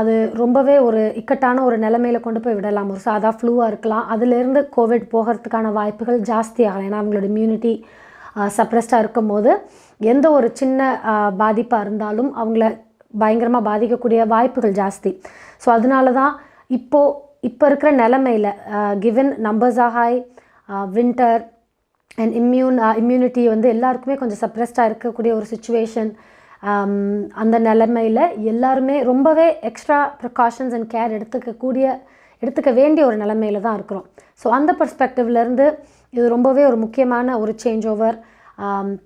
அது ரொம்பவே ஒரு இக்கட்டான ஒரு நிலைமையில் கொண்டு போய் விடலாம். ஒரு சாதா ஃப்ளூவாக இருக்கலாம், அதிலேருந்து கோவிட் போகிறதுக்கான வாய்ப்புகள் ஜாஸ்தியாகலாம். ஏன்னா அவங்களோட இம்யூனிட்டி சப்ரெஸ்டாக இருக்கும் போது எந்த ஒரு சின்ன பாதிப்பாக இருந்தாலும் அவங்கள பயங்கரமாக பாதிக்கக்கூடிய வாய்ப்புகள் ஜாஸ்தி. ஸோ அதனால தான் இப்போ இருக்கிற நிலைமையில் given numbers are high, winter and immunity எல்லாருக்குமே கொஞ்சம் சப்ரெஸ்டாக இருக்கக்கூடிய ஒரு சுச்சுவேஷன். அந்த நிலைமையில் எல்லாருமே ரொம்பவே எக்ஸ்ட்ரா ப்ரிகாஷன்ஸ் அண்ட் கேர் எடுத்துக்க வேண்டிய ஒரு நிலைமையில் தான் இருக்கிறோம். ஸோ அந்த பெர்ஸ்பெக்டிவ்லேருந்து இது ரொம்பவே ஒரு முக்கியமான ஒரு சேஞ்ச் ஓவர்.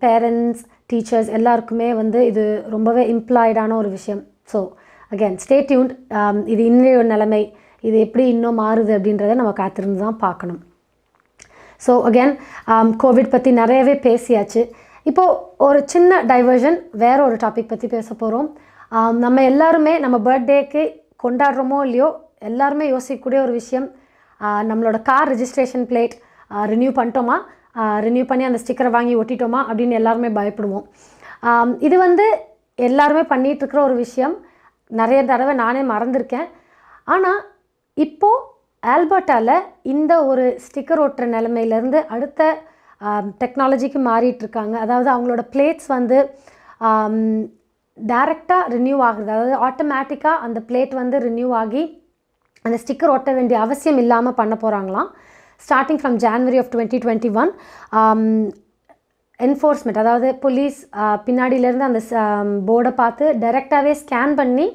பேரண்ட்ஸ், டீச்சர்ஸ் எல்லாருக்குமே இது ரொம்பவே இம்ப்ளாய்டான ஒரு விஷயம். So again stay tuned. இது இன்னொரு நிலைமை, இது எப்படி இன்னும் மாறுது அப்படின்றத நம்ம காத்திருந்து தான் பார்க்கணும். ஸோ அகேன் கோவிட் பற்றி நிறையவே பேசியாச்சு. இப்போது ஒரு சின்ன டைவர்ஷன், வேறு ஒரு டாபிக் பற்றி பேச போகிறோம். நம்ம எல்லாருமே நம்ம பர்த்டேக்கு கொண்டாடுறோமோ இல்லையோ எல்லாருமே யோசிக்கக்கூடிய ஒரு விஷயம், நம்மளோட கார் ரெஜிஸ்ட்ரேஷன் பிளேட் ரினியூ பண்ணிட்டோமா, ரினியூ பண்ணி அந்த ஸ்டிக்கரை வாங்கி ஒட்டிட்டோமா அப்படின்னு எல்லாருமே பயப்படுவோம். இது எல்லாருமே பண்ணிகிட்ருக்கிற ஒரு விஷயம். நிறைய தடவை நானே மறந்துருக்கேன். ஆனால் இப்போது ஆல்பர்ட்டாவில் இந்த ஒரு ஸ்டிக்கர் ஒட்டுற நிலைமையிலேருந்து அடுத்த டெக்னாலஜிக்கு மாறிட்டுருக்காங்க. அதாவது அவங்களோட பிளேட்ஸ் டைரெக்டாக ரினியூ ஆகுது. அதாவது ஆட்டோமேட்டிக்காக அந்த பிளேட் ரினியூ ஆகி அந்த ஸ்டிக்கர் ஒட்ட வேண்டிய அவசியம் இல்லாமல் பண்ண போகிறாங்களாம். Starting from January of 2021 enforcement, அதாவது போலீஸ் பின்னாடியிலேருந்து அந்த போர்டை பார்த்து டைரெக்டாகவே ஸ்கேன் பண்ணி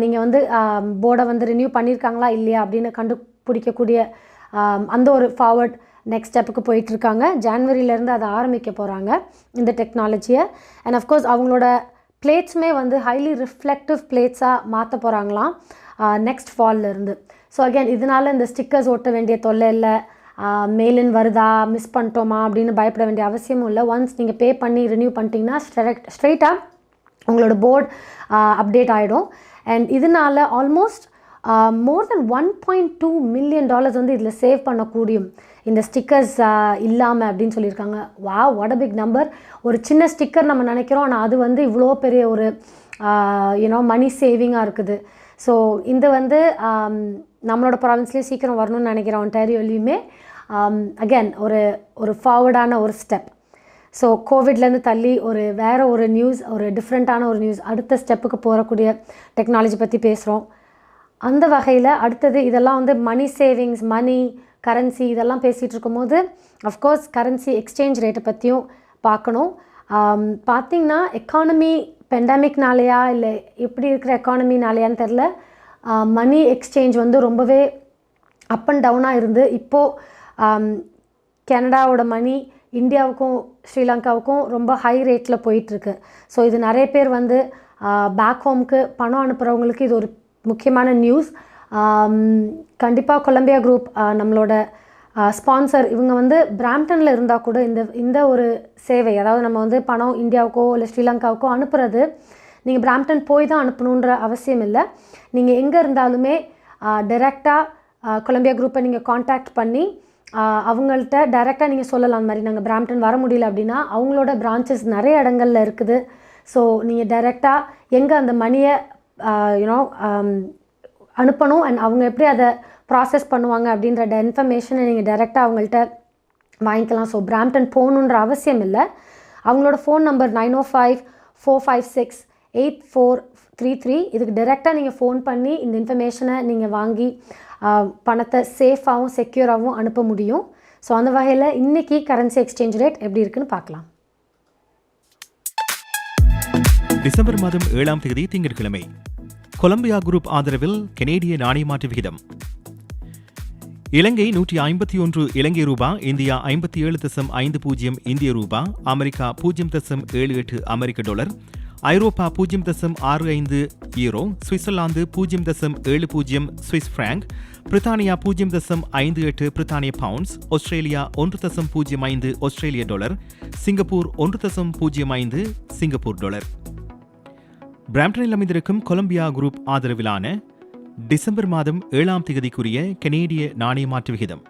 நீங்கள் போர்டை ரினியூ பண்ணியிருக்காங்களா இல்லையா அப்படின்னு கண்டுபிடிக்கக்கூடிய அந்த ஒரு ஃபார்வர்ட் நெக்ஸ்ட் ஸ்டெப்புக்கு போயிட்டுருக்காங்க. ஜான்வரியிலேருந்து அதை ஆரம்பிக்க போகிறாங்க இந்த டெக்னாலஜியை. அண்ட் அஃப்கோர்ஸ் அவங்களோட பிளேட்ஸுமே ஹைலி ரிஃப்ளெக்டிவ் பிளேட்ஸாக மாற்ற போகிறாங்களாம் நெக்ஸ்ட் ஃபால்லேருந்து. ஸோ அகேன் இதனால் இந்த ஸ்டிக்கர்ஸ் ஒட்ட வேண்டிய தொல்லை இல்லை, மெயிலின் வருதா மிஸ் பண்ணிட்டோமா அப்படின்னு பயப்பட வேண்டிய அவசியமும் இல்லை. ஒன்ஸ் நீங்கள் பே பண்ணி ரினியூ பண்ணிட்டீங்கன்னா ஸ்ட்ரைட்டாக உங்களோட போர்டு அப்டேட் ஆகிடும். அண்ட் இதனால் ஆல்மோஸ்ட் மோர் தென் $1.2 million இதில் சேவ் பண்ணக்கூடியும் இந்த ஸ்டிக்கர்ஸ் இல்லாமல் அப்படின்னு சொல்லியிருக்காங்க. What a big number. ஒரு சின்ன ஸ்டிக்கர் நம்ம நினைக்கிறோம், ஆனால் அது இவ்வளோ பெரிய ஒரு மணி சேவிங்காக இருக்குது. ஸோ இந்த நம்மளோட ப்ராவின்ஸ்லேயே சீக்கிரம் வரணும்னு நினைக்கிறோம், ஒன்டாரியோலையுமே. அகேன் ஒரு ஃபார்வர்டான ஒரு ஸ்டெப். ஸோ கோவிட்லேருந்து தள்ளி வேறு ஒரு நியூஸ், ஒரு டிஃப்ரெண்ட்டான ஒரு நியூஸ், அடுத்த ஸ்டெப்புக்கு போகக்கூடிய டெக்னாலஜி பற்றி பேசுகிறோம். அந்த வகையில் அடுத்தது இதெல்லாம் மணி சேவிங்ஸ், மணி, கரன்சி இதெல்லாம் பேசிகிட்டு இருக்கும்போது அஃப்கோர்ஸ் கரன்சி எக்ஸ்சேஞ்ச் ரேட்டை பற்றியும் பார்க்கணும். பார்த்திங்கன்னா எக்கானமி பெண்டமிக்னாலேயா இல்லை எப்படி இருக்கிற எக்கானமினாலேயான்னு தெரில, மணி எக்ஸ்சேஞ்ச் ரொம்பவே அப் அண்ட் டவுனாக இருந்து இப்போது கனடாவோட மணி இந்தியாவுக்கும் ஸ்ரீலங்காவுக்கும் ரொம்ப ஹை ரேட்டில் போயிட்டுருக்கு. ஸோ இது நிறைய பேர் வந்து பேக் ஹோம்க்கு பணம் அனுப்புகிறவங்களுக்கு இது ஒரு முக்கியமான நியூஸ். கண்டிப்பாக கொலம்பியா குரூப் நம்மளோட ஸ்பான்சர் இவங்க வந்து பிராம்டனில் இருந்தால் கூட இந்த ஒரு சேவை, அதாவது நம்ம வந்து பணம் இந்தியாவுக்கோ இல்லை ஸ்ரீலங்காவுக்கோ அனுப்புறது நீங்கள் பிராம்டன் போய் தான் அனுப்பணுன்ற அவசியம் இல்லை. நீங்கள் எங்கே இருந்தாலுமே டைரெக்டாக கொலம்பியா குரூப்பை நீங்கள் காண்டாக்ட் பண்ணி அவங்கள்ட்ட டைரெக்டாக நீங்கள் சொல்லலாம். மாதிரி நாங்கள் பிராம்டன் வர முடியல அப்படின்னா அவங்களோட பிரான்ச்சஸ் நிறைய இடங்களில் இருக்குது. ஸோ நீங்கள் டைரெக்டாக எங்கே அந்த மணியை அனுப்பணும் அண்ட் அவங்க எப்படி அதை ப்ராசஸ் பண்ணுவாங்க அப்படின்ற இன்ஃபர்மேஷனை நீங்கள் டைரெக்டாக அவங்கள்ட்ட வாங்கிக்கலாம். ஸோ பிராம்டன் போகணுன்ற அவசியம் இல்லை. அவங்களோட ஃபோன் நம்பர் 905-456-8433. இதுக்கு டைரெக்டாக நீங்கள் ஃபோன் பண்ணி இந்த இன்ஃபர்மேஷனை நீங்கள் வாங்கி பணத்தை சேஃபாகவும் செக்யூராகவும் அனுப்ப முடியும். ஸோ அந்த வகையில் இன்றைக்கி கரன்சி எக்ஸ்சேஞ்ச் ரேட் எப்படி இருக்குன்னு பார்க்கலாம். டிசம்பர் மாதம் 7ஆம் தேதி திங்கட்கிழமை கொலம்பியா குரூப் ஆதரவில் கனேடிய நாணய மாற்று விகிதம். இலங்கை 151 இலங்கை ரூபா, இந்தியா 57.50 இந்திய ரூபா, அமெரிக்கா 0.78 அமெரிக்க டாலர், ஐரோப்பா 0.65 யூரோ, சுவிட்சர்லாந்து 0.70 சுவிஸ் பிராங்க், பிரித்தானியா 0.58 பிரித்தானிய பவுண்ட்ஸ், ஆஸ்திரேலியா 1.05 ஆஸ்திரேலிய டாலர், சிங்கப்பூர் 1.05 சிங்கப்பூர் டாலர். பிராம்டனில் அமைந்திருக்கும் கொலம்பியா குரூப் ஆதரவிலான டிசம்பர் மாதம் 7ஆம் தேதிக்குரிய கனேடிய நாணய மாற்று விகிதம்.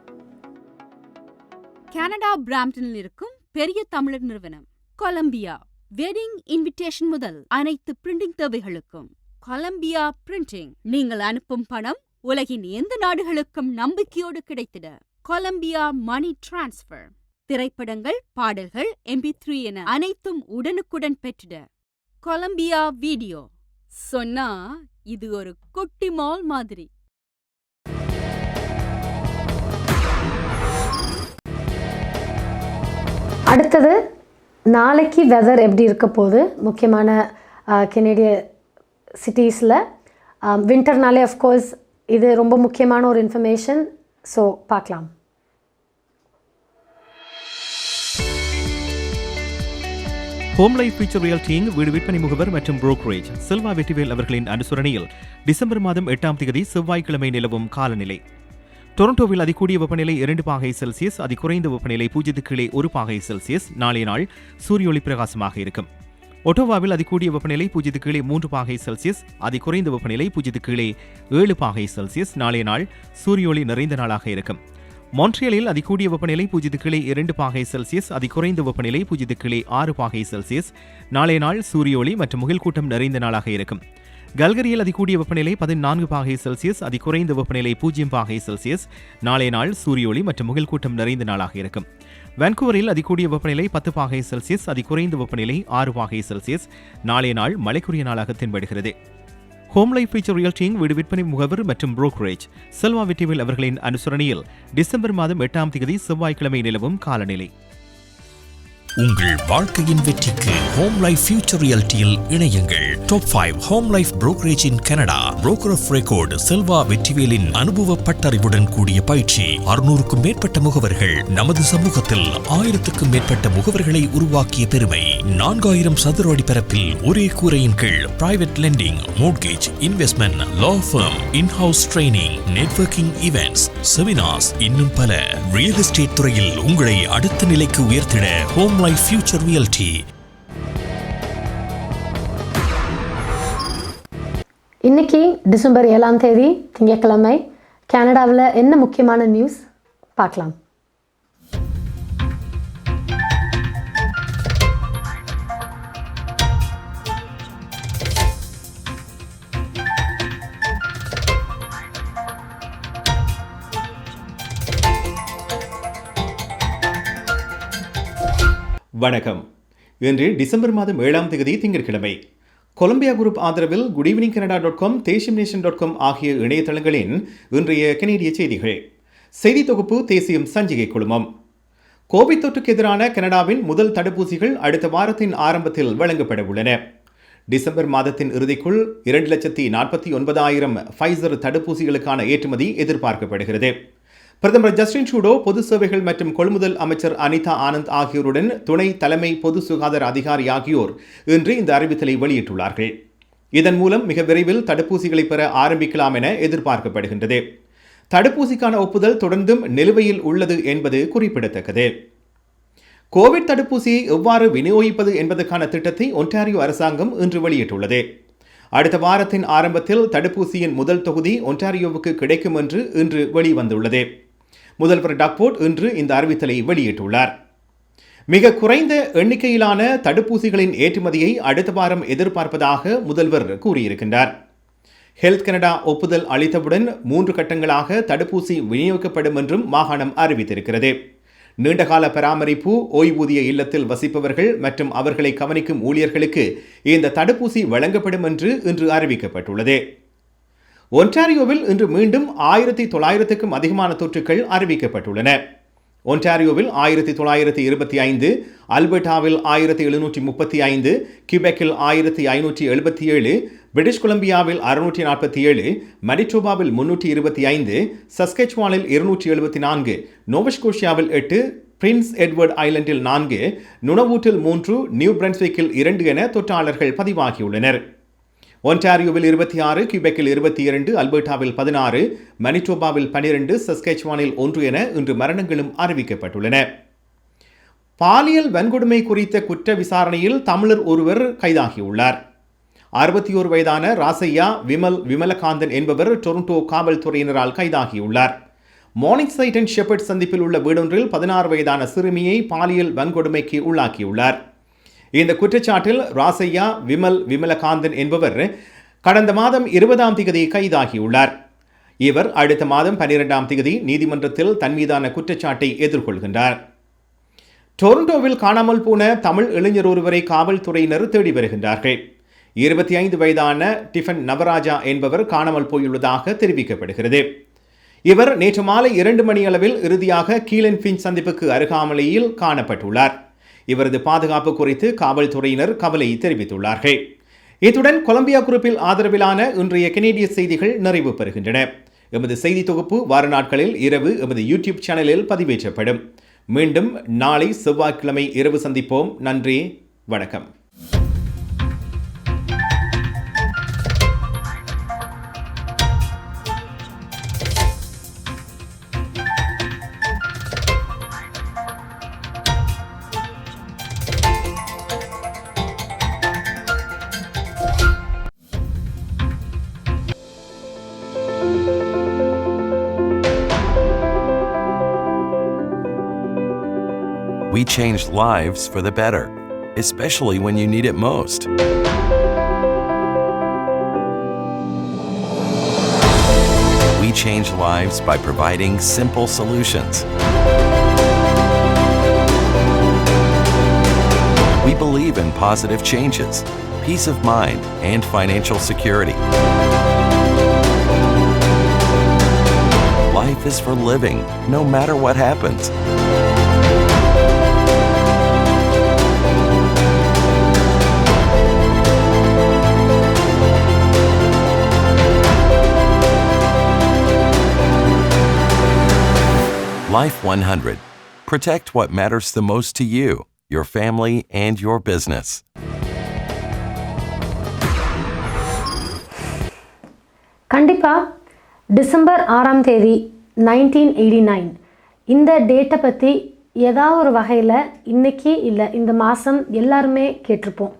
கனடா பிராம்டனில் இருக்கும் பெரிய தமிழர் நிறுவனம் கொலம்பியா. வெட்டிங் இன்விடேஷன் முதல் அனைத்து பிரிண்டிங் தேவைகளுக்கும் கொலம்பியா பிரிண்டிங். நீங்கள் அனுப்பும் பணம் உலகின் எந்த நாடுகளுக்கும் நம்பிக்கையோடு கிடைத்திட கொலம்பியா மணி டிரான்ஸ்ஃபர். திரைப்படங்கள், பாடல்கள், MP3 என அனைத்தும் உடனுக்குடன் பெற்றிட கொலம்பியா வீடியோ. சொன்னா இது ஒரு குட்டி மால் மாதிரி. அடுத்தது நாளைக்கு வெதர் எப்படி இருக்க போகுது முக்கியமான கனேடிய சிட்டிஸில். வின்டர்னாலே அஃப்கோர்ஸ் இது ரொம்ப முக்கியமான ஒரு இன்ஃபர்மேஷன். ஸோ பார்க்கலாம். ஹோம் லைஃப் ஃபியூச்சர் ரியல்டிங் வீடு விற்பனை முகவர் மற்றும் புரோக்கரேஜ் செல்வா வெற்றிவேல் அவர்களின் அனுசரணையில் டிசம்பர் மாதம் 8ஆம் தேதி செவ்வாய்க்கிழமை நிலவும் காலநிலை. டொரண்டோவில் அதிகூடிய வெப்பநிலை 2 பாகை செல்சியஸ், அதிகுறைந்த வெப்பநிலை 0 கீழே 1 பாகை செல்சியஸ். நாளைய நாள் சூரிய ஒளி பிரகாசமாக இருக்கும். ஒட்டோவாவில் அதிகூடிய வெப்பநிலை 0 கீழே 3 பாகை செல்சியஸ், அதிகுறைந்த வெப்பநிலை 0 கீழே 7 பாகை செல்சியஸ். நாளைய நாள் சூரிய ஒளி நிறைந்த நாளாக இருக்கும். மான்ட்ரியலில் அதிகூடிய வெப்பநிலை 0 கீழே 2 பாகை செல்சியஸ், அதிகுறைந்த வெப்பநிலை 0 கீழே 6 பாகை செல்சியஸ். நாளைய நாள் சூரிய ஒளி மற்றும் முகில் கூட்டம் நிறைந்த நாளாக இருக்கும். கல்கரியில் அதிகூடிய வெப்பநிலை 14 பாகை செல்சியஸ், அதிகுறைந்த வெப்பநிலை 0 பாகை செல்சியஸ். நாளைய நாள் சூரிய ஒளி மற்றும் முகில் கூட்டம் நிறைந்த நாளாக இருக்கும். வான்கூவரில் அதிகூடிய வெப்பநிலை 10 பாகை செல்சியஸ், அதிகுறைந்த வெப்பநிலை 6 பாகை செல்சியஸ். நாளைய நாள் மழைக்குரிய நாளாக தென்படுகிறது. ஹோம் லைஃப் ஃபியூச்சர் ரியல்டிங் வீடு விற்பனை முகவர் மற்றும் புரோக்கரேஜ் செல்வா வெற்றிவேல் அவர்களின் அனுசரணையில் டிசம்பர் மாதம் 8ஆம் தேதி செவ்வாய்க்கிழமை நிலவும் காலநிலை. உங்கள் வாழ்க்கையின் வெற்றிக்கு ஹோம் லைஃப் ஃபியூச்சர் ரியல்டியில் இணையுங்கள். Top 5 home life brokerage in Canada. Broker of record Selva வெற்றிவேலின் அனுபவ பட்டறிவுடன் கூடிய பயிற்சி. 600க்கும் மேற்பட்ட முகவர்கள் நமது சமூகத்தில் 1000க்கும் மேற்பட்ட முகவர்களை உருவாக்கிய பெருமை. 4000 சதுர அடி பரப்பில் ஒரே கூரையின் கீழ் private lending, mortgage, investment, law firm, in house training, networking events, seminars, இன்னும் பல. ரியல் எஸ்டேட் துறையில் உங்களை அடுத்த நிலைக்கு உயர்த்திட ஹோம் லைஃப் ஃபியூச்சர் ரியல்டி. இன்னைக்கு டிசம்பர் 7ஆம் தேதி திங்கட்கிழமை கனடாவில் என்ன முக்கியமான நியூஸ் பார்க்கலாம். வணக்கம். இன்று டிசம்பர் மாதம் 7ஆம் தேதி திங்கட்கிழமை. கொலம்பியா குரூப் ஆதரவில் goodevningcanada.com, தேசியம்நேஷன்.com ஆகிய இணையதளங்களின் இன்றைய கனேடிய செய்திகள். செய்தி தொகுப்பு தேசியம் சஞ்சிகை குழுமம். கோவிட் தொற்றுக்கு எதிரான கனடாவின் முதல் தடுப்பூசிகள் அடுத்த வாரத்தின் ஆரம்பத்தில் வழங்கப்பட உள்ளன. டிசம்பர் மாதத்தின் இறுதிக்குள் 2,49,000 ஃபைசர் தடுப்பூசிகளுக்கான ஏற்றுமதி எதிர்பார்க்கப்படுகிறது. பிரதமர் ஜஸ்டின் ட்ரூடோ, பொது சேவைகள் மற்றும் கொள்முதல் அமைச்சர் அனிதா ஆனந்த் ஆகியோருடன் துணை தலைமை பொது சுகாதார அதிகாரி ஆகியோர் இன்று இந்த அறிவித்தலை வெளியிட்டுள்ளார்கள். இதன் மூலம் மிக விரைவில் தடுப்பூசிகளை பெற ஆரம்பிக்கலாம் என எதிர்பார்க்கப்படுகின்றது. தடுப்பூசிக்கான ஒப்புதல் தொடர்ந்தும் நிலுவையில் உள்ளது என்பது குறிப்பிடத்தக்கது. கோவிட் தடுப்பூசியை எவ்வாறு விநியோகிப்பது என்பதற்கான திட்டத்தை ஒன்டாரியோ அரசாங்கம் இன்று வெளியிட்டுள்ளது. அடுத்த வாரத்தின் ஆரம்பத்தில் தடுப்பூசியின் முதல் தொகுதி ஒன்டாரியோவுக்கு கிடைக்கும் என்று இன்று வெளிவந்துள்ளது. முதல்வர் டாக்போர்ட் இன்று இந்த அறிவித்தலை வெளியிட்டுள்ளார். மிக குறைந்த எண்ணிக்கையிலான தடுப்பூசிகளின் ஏற்றுமதியை அடுத்த வாரம் எதிர்பார்ப்பதாக முதல்வர் கூறியிருக்கின்றார். ஹெல்த் கனடா ஒப்புதல் அளித்தவுடன் 3 கட்டங்களாக தடுப்பூசி விநியோகிக்கப்படும் என்றும் மாகாணம் அறிவித்திருக்கிறது. நீண்டகால பராமரிப்பு, ஓய்வூதிய இல்லத்தில் வசிப்பவர்கள் மற்றும் அவர்களை கவனிக்கும் ஊழியர்களுக்கு இந்த தடுப்பூசி வழங்கப்படும் என்று இன்று அறிவிக்கப்பட்டுள்ளது. ஒன்டாரியோவில் இன்று மீண்டும் 1900க்கும் அதிகமான தொற்றுகள் அறிவிக்கப்பட்டுள்ளன. ஒன்டாரியோவில் 1925, அல்பர்டாவில் 1735, கியூபெக்கில் 1577, பிரிட்டிஷ் கொலம்பியாவில் 647, மனிடோபாவில் 325, சஸ்கெச்வானில் 274, நோவஸ்கோஷியாவில் 8, பிரின்ஸ் எட்வர்ட் ஐலண்டில் 4, நுணவூட்டில் 3, நியூ பிரன்ஸ்விக்கில் 2 என தொற்றாளர்கள் பதிவாகியுள்ளனர். ஒன்டாரியோவில் 26, கியூபெக்கில் 22, அல்பர்டாவில் 16, மனிடோபாவில் 12, சஸ்கெச்வானில் 1 என இன்று மரணங்களும் அறிவிக்கப்பட்டுள்ளன. பாலியல் வன்கொடுமை குறித்த குற்ற விசாரணையில் தமிழர் ஒருவர் கைதாகியுள்ளார். 61 வயதான ராசையா விமலகாந்தன் என்பவர் டொரண்டோ காவல்துறையினரால் கைதாகியுள்ளார். மார்னிங் சைட் அண்ட் ஷெப்பர்ட் சந்திப்பில் உள்ள வீடொன்றில் 16 வயதான சிறுமியை பாலியல் வன்கொடுமைக்கு உள்ளாக்கியுள்ளார். இந்த குற்றச்சாட்டில் ராசையா விமலகாந்தன் என்பவர் கடந்த மாதம் 20ஆம் தேதி கைதாகியுள்ளார். இவர் அடுத்த மாதம் 12ஆம் தேதி நீதிமன்றத்தில் தன் மீதான குற்றச்சாட்டை எதிர்கொள்கின்றார். டொரண்டோவில் காணாமல் போன தமிழ் இளைஞர் ஒருவரை காவல்துறையினர் தேடி வருகின்றார்கள். 25 வயதான டிஃபன் நவராஜா என்பவர் காணாமல் போயுள்ளதாக தெரிவிக்கப்படுகிறது. இவர் நேற்று மாலை 2 மணி அளவில் இறுதியாக கீலன் ஃபின்ச் சந்திப்புக்கு அருகாமலையில் காணப்பட்டுள்ளார். இவரது பாதுகாப்பு குறித்து காவல்துறையினர் கவலை தெரிவித்துள்ளார்கள். இத்துடன் கொலம்பியா குரூப்பில் ஆதரவிலான இன்றைய கனேடிய செய்திகள் நிறைவு பெறுகின்றன. எமது செய்தி தொகுப்பு வார நாட்களில் இரவு எமது யூடியூப் சேனலில் பதிவேற்றப்படும். மீண்டும் நாளை செவ்வாய்க்கிழமை இரவு சந்திப்போம். நன்றி, வணக்கம். We change lives for the better, especially when you need it most. We change lives by providing simple solutions. We believe in positive changes, peace of mind, and financial security. Life is for living, no matter what happens. Life 100. Protect what matters the most to you, your family, and your business. கண்டிப்பா December 6ஆம் தேதி 1989 இந்த டேட்டை பற்றி ஏதாவது ஒரு வகையில் இன்னைக்கு இல்லை இந்த மாதம் எல்லாருமே கேட்டிருப்போம்.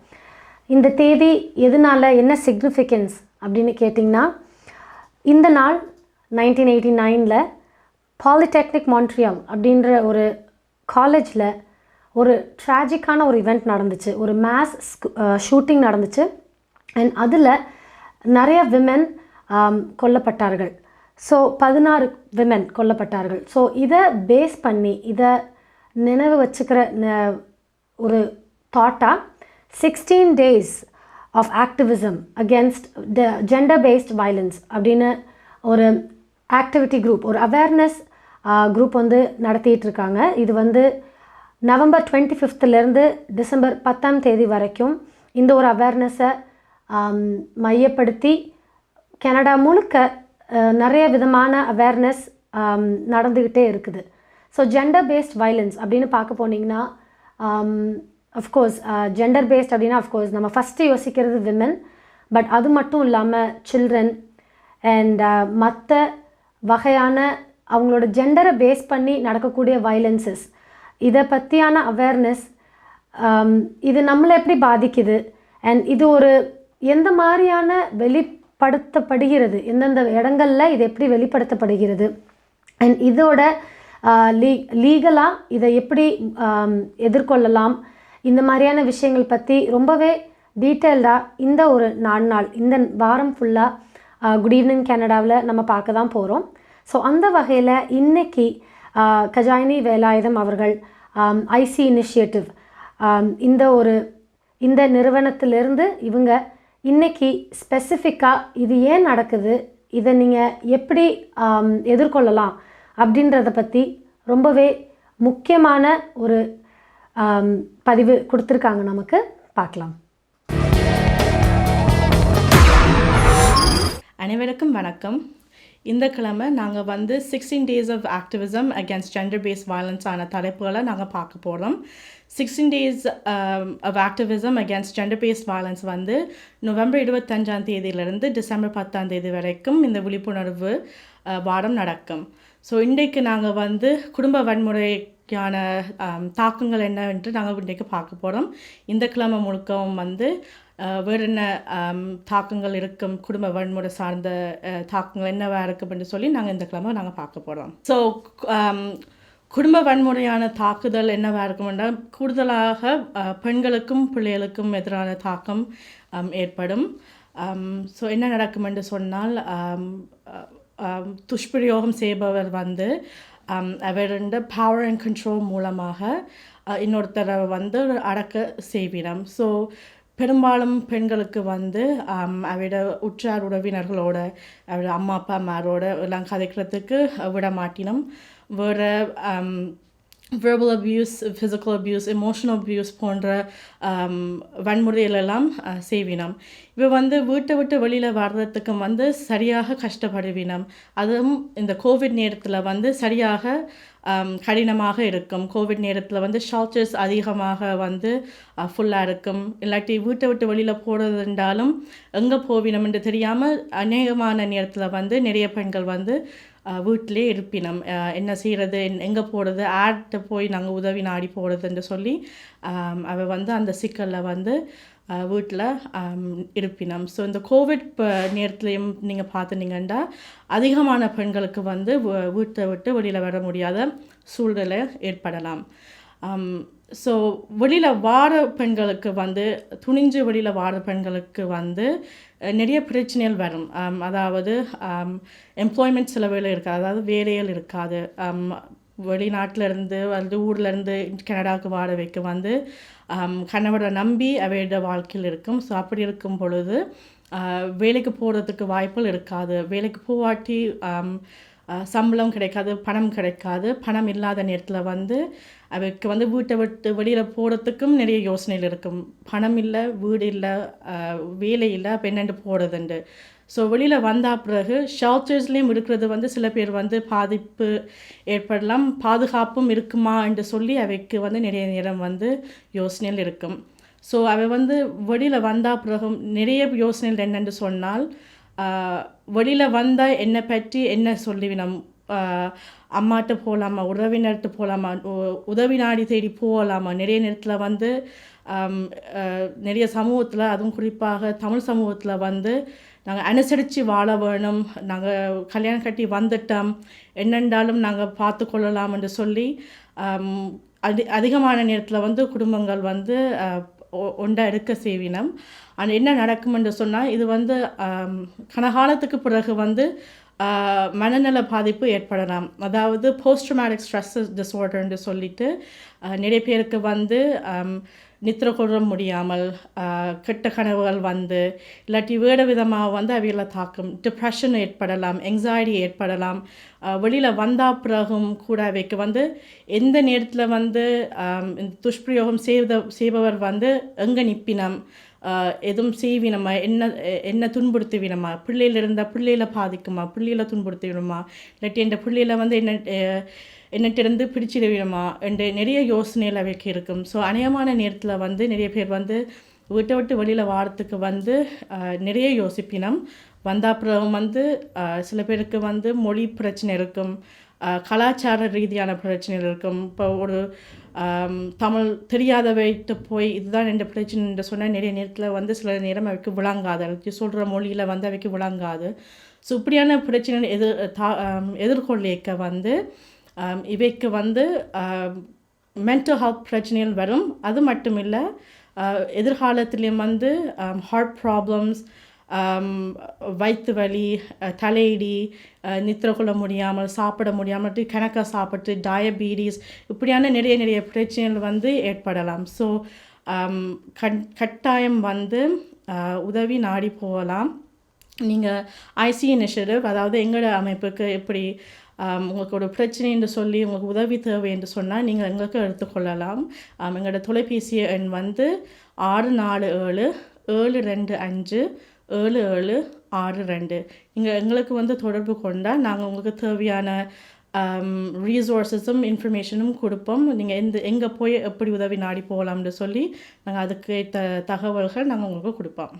இந்த தேதி எதனால், என்ன சிக்னிஃபிகன்ஸ் அப்படின்னு கேட்டிங்கன்னா, இந்த நாள் 1989 பாலிடெக்னிக் மான்ட்ரியால் அப்படின்ற ஒரு காலேஜில் ஒரு ட்ராஜிக்கான ஒரு இவெண்ட் நடந்துச்சு. ஒரு மேஸ் ஷூட்டிங் நடந்துச்சு. அண்ட் அதில் நிறைய விமென் கொல்லப்பட்டார்கள். ஸோ 16 விமென் கொல்லப்பட்டார்கள். ஸோ இதை பேஸ் பண்ணி, இதை நினைவு வச்சுக்கிற ஒரு தாட்டாக 16 days of activism against gender based violence அப்படின்னு ஒரு ஆக்டிவிட்டி குரூப், ஒரு அவேர்னஸ் குரூப் வந்து நடத்திட்டுருக்காங்க. இது வந்து நவம்பர் 25லேருந்து டிசம்பர் 10ஆம் தேதி வரைக்கும் இந்த ஒரு அவேர்னஸை மையப்படுத்தி கனடா முழுக்க நிறைய விதமான அவேர்னஸ் நடந்துக்கிட்டே இருக்குது. ஸோ ஜெண்டர் பேஸ்ட் வயலன்ஸ் அப்படின்னு பார்க்க போனீங்கன்னா அஃப்கோர்ஸ் ஜெண்டர் பேஸ்ட் அப்படின்னா அஃப்கோர்ஸ் நம்ம ஃபஸ்ட்டு யோசிக்கிறது விமன். பட் அது மட்டும் இல்லாமல் சில்ட்ரன் அண்ட் மற்ற வகையான அவங்களோட ஜெண்டரை பேஸ் பண்ணி நடக்கக்கூடிய வயலன்சஸ், இதை பற்றியான அவேர்னஸ், இது நம்மளை எப்படி பாதிக்குது அண்ட் இது ஒரு எந்த மாதிரியான வெளிப்படுத்தப்படுகிறது, எந்தெந்த இடங்களில் இது எப்படி வெளிப்படுத்தப்படுகிறது அண்ட் இதோட லீகலாக இதை எப்படி எதிர்கொள்ளலாம், இந்த மாதிரியான விஷயங்கள் பற்றி ரொம்பவே டீட்டெயில்டாக இந்த ஒரு 4 நாள் இந்த வாரம் ஃபுல்லாக குட் ஈவினிங் கனடாவில் நம்ம பார்க்க தான் போகிறோம். ஸோ அந்த வகையில் இன்றைக்கி கஜாயினி வேலாயுதம் அவர்கள் ஐசி இனிஷியேட்டிவ் இந்த நிறுவனத்திலிருந்து இவங்க இன்றைக்கி ஸ்பெசிஃபிக்காக இது ஏன் நடக்குது, இதை நீங்கள் எப்படி எதிர்கொள்ளலாம் அப்படின்றத பற்றி ரொம்பவே முக்கியமான ஒரு பதிவு கொடுத்துருக்காங்க. நமக்கு பார்க்கலாம். அனைவருக்கும் வணக்கம். இந்த கிழமை நாங்கள் 16 days of activism against gender-based violence ஆன தலைப்புகளை நாங்கள் பார்க்க போகிறோம். 16 days of activism against gender-based violence November 25ஆம் தேதியிலிருந்து டிசம்பர் 10ஆம் தேதி வரைக்கும் இந்த விழிப்புணர்வு வாரம் நடக்கும். ஸோ இன்றைக்கு நாங்கள் குடும்ப வன்முறைக்கான தாக்கங்கள் என்னவென்று நாங்கள் இன்றைக்கு பார்க்க போகிறோம். இந்த கிழமை முழுக்கவும் வேறு என்ன தாக்கங்கள் இருக்கும், குடும்ப வன்முறை சார்ந்த தாக்கங்கள் என்னவா இருக்கும் என்று சொல்லி நாங்கள் இந்த கிழமை நாங்கள் பார்க்க போகிறோம். ஸோ குடும்ப வன்முறையான தாக்குதல் என்னவா இருக்கும்னா கூடுதலாக பெண்களுக்கும் பிள்ளைகளுக்கும் எதிரான தாக்கம் ஏற்படும். ஸோ என்ன நடக்கும் என்று சொன்னால் துஷ்பிரயோகம் செய்பவர் அவருடைய பவர் அண்ட் கண்ட்ரோல் மூலமாக இன்னொருத்தரை அடக்க செய்வினம். ஸோ பெரும்பாலும் பெண்களுக்கு அவரோட உற்றார் உறவினர்களோட அவரோட அம்மா அப்பா அம்மாரோட எல்லாம் கதைக்கிறதுக்கு விட மாட்டினோம். வேறு verbal abuse, physical abuse, emotional abuse போன்ற வன்முறைகளெல்லாம் செய்வினோம். வீட்டை விட்டு வெளியில் வர்றதுக்கு சரியாக கஷ்டப்படுவினோம். அதுவும் இந்த கோவிட் நேரத்தில் சரியாக கடினமாக இருக்கும். கோவிட் நேரத்தில் ஷெல்டர்ஸ் அதிகமாக ஃபுல்லாக இருக்கும். இல்லாட்டி வீட்டை விட்டு வெளியில் போகிறதுன்றாலும் எங்கே போவினோம் என்று தெரியாமல் அநேகமான நேரத்தில் நிறைய பெண்கள் வீட்டிலே இருப்பினம். என்ன செய்கிறது, எங்கே போகிறது, ஆர்ட்ட போய் நாங்கள் உதவி நாடி போகிறதுன்னு சொல்லி அவள் அந்த சிக்கலில் வீட்டில் இருப்பினம். ஸோ இந்த கோவிட் நேரத்துலையும் நீங்கள் பார்த்துனீங்கன்னா அதிகமான பெண்களுக்கு வீட்டை விட்டு வெளியில் வர முடியாத சூழ்நிலை ஏற்படலாம். ஸோ வெளியில் வார பெண்களுக்கு துணிஞ்சு வெளியில் வார பெண்களுக்கு நிறைய பிரச்சனைகள் வரும். அதாவது எம்ப்ளாய்மெண்ட் சில வேலை இருக்காது, அதாவது வேலைகள் இருக்காது. வெளிநாட்டிலேருந்து ஊர்லேருந்து கனடாவுக்கு வாடகைக்கு கணவரை நம்பி அவையோட வாழ்க்கையில் இருக்கும். ஸோ அப்படி இருக்கும் பொழுது வேலைக்கு போகிறதுக்கு வாய்ப்புகள் இருக்காது. வேலைக்கு போவாட்டி சம்பளம் கிடைக்காது, பணம் கிடைக்காது. பணம் இல்லாத நேரத்தில் அவைக்கு வீட்டை விட்டு வெளியில் போகிறதுக்கும் நிறைய யோசனைகள் இருக்கும். பணம் இல்லை, வீடு இல்லை, வேலை இல்லை, அப்போ என்னென்று போகிறதுண்டு. ஸோ வெளியில் வந்தால் பிறகு ஷெல்டர்ஸ்லேயும் இருக்கிறது சில பேர் பாதிப்பு ஏற்படலாம், பாதுகாப்பும் இருக்குமா என்று சொல்லி அவைக்கு நிறைய நேரம் யோசனைகள் இருக்கும். ஸோ அவை வெளியில் வந்தால் பிறகு நிறைய யோசனைகள் என்னென்று சொன்னால், வெளியில் வந்தால் என்னை பற்றி என்ன சொல்லிவினோம், அம்மாட்ட போகலாமா, உறவினர்கிட்ட போகலாமா, உதவி நாடி தேடி போகலாமா. நிறைய நேரத்தில் நிறைய சமூகத்தில், அதுவும் குறிப்பாக தமிழ் சமூகத்தில் நாங்கள் அனுசரித்து வாழ வேணும், நாங்கள் கல்யாணம் கட்டி வந்துட்டோம், என்னென்றாலும் நாங்கள் பார்த்து கொள்ளலாம் என்று சொல்லி அதிகமான நேரத்தில் குடும்பங்கள் ஒண்டா இருக்க செய்வினம். ஆனால் என்ன நடக்கும் என்று சொன்னால், இது கனகாலத்துக்கு பிறகு மனநல பாதிப்பு ஏற்படலாம். அதாவது போஸ்ட் ட்ராமாட்டிக் ஸ்ட்ரெஸ் டிஸார்டர்ன்னு சொல்லிட்டு நிறைய பேருக்கு நித்திரை கொள்ள முடியாமல், கெட்ட கனவுகள் இல்லாட்டி வேறு விதமாக அவைகளை தாக்கும். டிப்ரெஷன் ஏற்படலாம், எங்ஸைட்டி ஏற்படலாம். வெளியில் வந்தால் பிறகும் கூட அவைக்கு எந்த நேரத்தில் இந்த துஷ்பிரயோகம் செய்பவர் எங்கே நிற்பினம், எதுவும் செய்வினமா, என்ன துன்புறுத்துவினமா, பிள்ளையில் இருந்தால் பிள்ளையில பாதிக்குமா, பிள்ளையில துன்புறுத்துவிடுமா, இல்லாட்டி என் பிள்ளையில வந்து என்னட்டிருந்து பிடிச்சிடுவிடுமா என்று நிறைய யோசனைகள் அவைக்கு இருக்கும். ஸோ அநேகமான நேரத்தில் வந்து நிறைய பேர் வந்து வீட்டை விட்டு வெளியில் வாரத்துக்கு வந்து நிறைய யோசிப்பினம். வந்த அப்புறம் வந்து சில பேருக்கு வந்து மொழி பிரச்சனை இருக்கும், கலாச்சார ரீதியான பிரச்சனைகள் இருக்கும். இப்போ ஒரு தமிழ் தெரியாதவைட்டு போய் இதுதான் எந்த பிரச்சனை சொன்னால் நிறைய நேரத்தில் வந்து சில நேரம் அவைக்கு விளங்காது, அவைக்கு சொல்கிற மொழியில் வந்து அவைக்கு விளங்காது. ஸோ இப்படியான பிரச்சனை எதிர்கொள்ளிக்க வந்து இவைக்கு வந்து மென்டல் ஹெல்த் பிரச்சனைகள் வரும். அது மட்டும் இல்லை, எதிர்காலத்துலேயும் வந்து ஹார்ட் ப்ராப்ளம்ஸ், வயிற்று வலி, தலையிடி, நித்திர கொள்ள முடியாமல், சாப்பிட முடியாமல், கணக்காக சாப்பிட்டு, டயபீட்டிஸ், இப்படியான நிறைய பிரச்சனைகள் வந்து ஏற்படலாம். ஸோ கட்டாயம் வந்து உதவி நாடி போகலாம். நீங்கள் ஐசி இனிஷியேட்டிவ், அதாவது எங்களோட அமைப்புக்கு எப்படி உங்களுக்கு ஒரு பிரச்சனை என்று சொல்லி உங்களுக்கு உதவி தேவை என்று சொன்னால் நீங்கள் எங்களுக்கு எடுத்துக்கொள்ளலாம். எங்களோட தொலைபேசி எண் வந்து 647257762. நீங்கள் எங்களுக்கு வந்து தொடர்பு கொண்டால் நாங்கள் உங்களுக்கு தேவையான ரீசோர்ஸஸும் இன்ஃபர்மேஷனும் கொடுப்போம். நீங்கள் எங்கே போய் எப்படி உதவி நாடி போகலாம்னு சொல்லி நாங்கள் அதுக்கு தகவல்கள் நாங்கள் உங்களுக்கு கொடுப்போம்.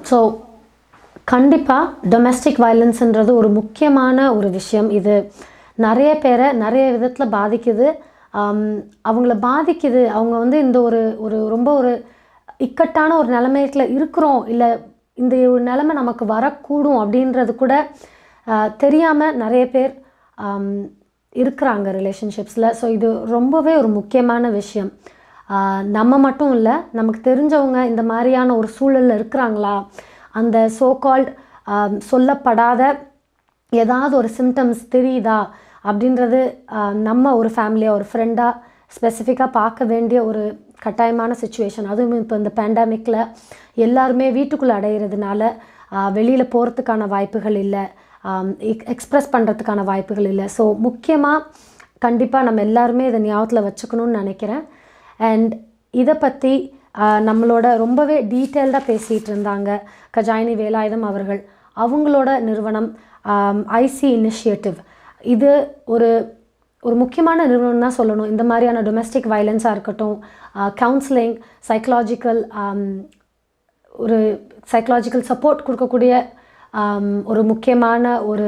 ஸோ கண்டிப்பாக டொமெஸ்டிக் வயலன்ஸுன்றது ஒரு முக்கியமான ஒரு விஷயம். இது நிறைய பேரை நிறைய விதத்தில் பாதிக்குது. அவங்கள பாதிக்குது. அவங்க வந்து இந்த ஒரு ரொம்ப ஒரு இக்கட்டான ஒரு நிலைமையில் இருக்கிறோம், இல்லை இந்த ஒரு நிலைமை நமக்கு வரக்கூடும் அப்படின்றது கூட தெரியாமல் நிறைய பேர் இருக்கிறாங்க ரிலேஷன்ஷிப்ஸில். ஸோ இது ரொம்பவே ஒரு முக்கியமான விஷயம். நம்ம மட்டும் இல்லை, நமக்கு தெரிஞ்சவங்க இந்த மாதிரியான ஒரு சூழலில் இருக்கிறாங்களா, அந்த சோகால்ட் சொல்லப்படாத ஏதாவது ஒரு சிம்டம்ஸ் தெரியுதா அப்படின்றது நம்ம ஒரு ஃபேமிலியாக ஒரு ஃப்ரெண்டாக ஸ்பெசிஃபிக்காக பார்க்க வேண்டிய ஒரு கட்டாயமான சுச்சுவேஷன். அதுவும் இப்போ இந்த பேண்டமிக்கில் எல்லாருமே வீட்டுக்குள்ளே அடையிறதுனால வெளியில் போகிறதுக்கான வாய்ப்புகள் இல்லை, எக்ஸ்ப்ரெஸ் பண்ணுறதுக்கான வாய்ப்புகள் இல்லை. ஸோ முக்கியமாக கண்டிப்பாக நம்ம எல்லாருமே இதை ஞாபகத்தில் வச்சுக்கணும்னு நினைக்கிறேன். அண்ட் இதை பற்றி நம்மளோட ரொம்பவே டீட்டெயில்டாக பேசிகிட்டு இருந்தாங்க கஜாயினி வேலாயுதம் அவர்கள். அவங்களோட நிறுவனம் ஐசி இனிஷியேட்டிவ், இது ஒரு முக்கியமான நிறுவனம் தான் சொல்லணும். இந்த மாதிரியான டொமெஸ்டிக் வயலன்ஸாக இருக்கட்டும், கவுன்சிலிங், சைக்கலாஜிக்கல் சப்போர்ட் கொடுக்கக்கூடிய ஒரு முக்கியமான ஒரு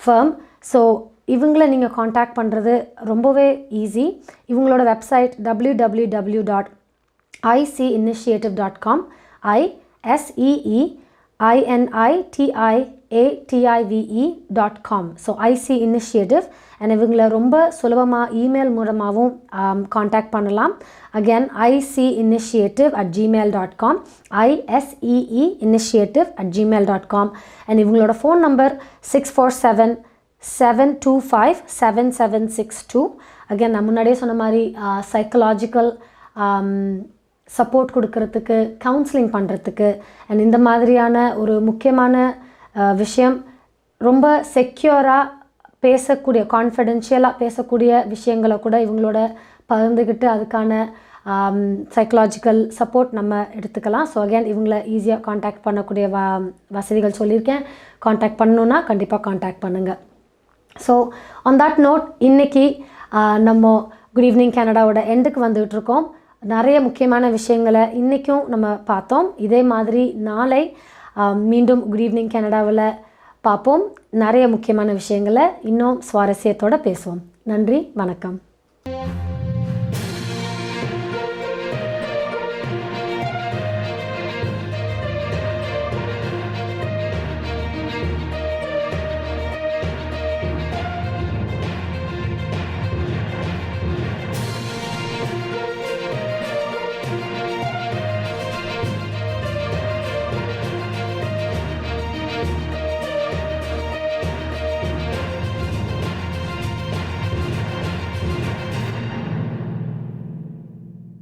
ஃபர்ம். ஸோ இவங்களை நீங்கள் காண்டாக்ட் பண்ணுறது ரொம்பவே ஈஸி. இவங்களோட website www.iceinitiative.com, ISEEINITIATIVE.com. So I see initiative. And இவங்களை ரொம்ப சுலபமாக இமெயில் மூலமாகவும் காண்டாக்ட் பண்ணலாம். Again iceinitiative@gmail.com, ISEEinitiative@gmail.com. அண்ட் இவங்களோட ஃபோன் நம்பர் 647-725-7762. அகேன் நான் முன்னாடியே சொன்ன மாதிரி சைக்கலாஜிக்கல் சப்போர்ட் கொடுக்கறதுக்கு, கவுன்சிலிங் பண்ணுறதுக்கு, அண்ட் இந்த மாதிரியான ஒரு முக்கியமான விஷயம், ரொம்ப செக்யூராக பேசக்கூடிய, கான்ஃபிடென்ஷியலாக பேசக்கூடிய விஷயங்களை கூட இவங்களோட பகிர்ந்துக்கிட்டு அதுக்கான சைக்கலாஜிக்கல் சப்போர்ட் நம்ம எடுத்துக்கலாம். ஸோ அகேன் இவங்களை ஈஸியாக காண்டாக்ட் பண்ணக்கூடிய வசதிகள் சொல்லியிருக்கேன். காண்டாக்ட் பண்ணணுன்னா கண்டிப்பாக காண்டாக்ட் பண்ணுங்கள். ஸோ ஆன் தட் நோட், இன்றைக்கி நம்ம குட் ஈவினிங் கனடாவோட எண்டுக்கு வந்துகிட்ருக்கோம். நிறைய முக்கியமான விஷயங்களை இன்றைக்கும் நம்ம பார்த்தோம். இதே மாதிரி நாளை மீண்டும் குட் ஈவினிங் கனடாவில் பார்ப்போம். நிறைய முக்கியமான விஷயங்களை இன்னும் சுவாரஸ்யத்தோடு பேசுவோம். நன்றி, வணக்கம்.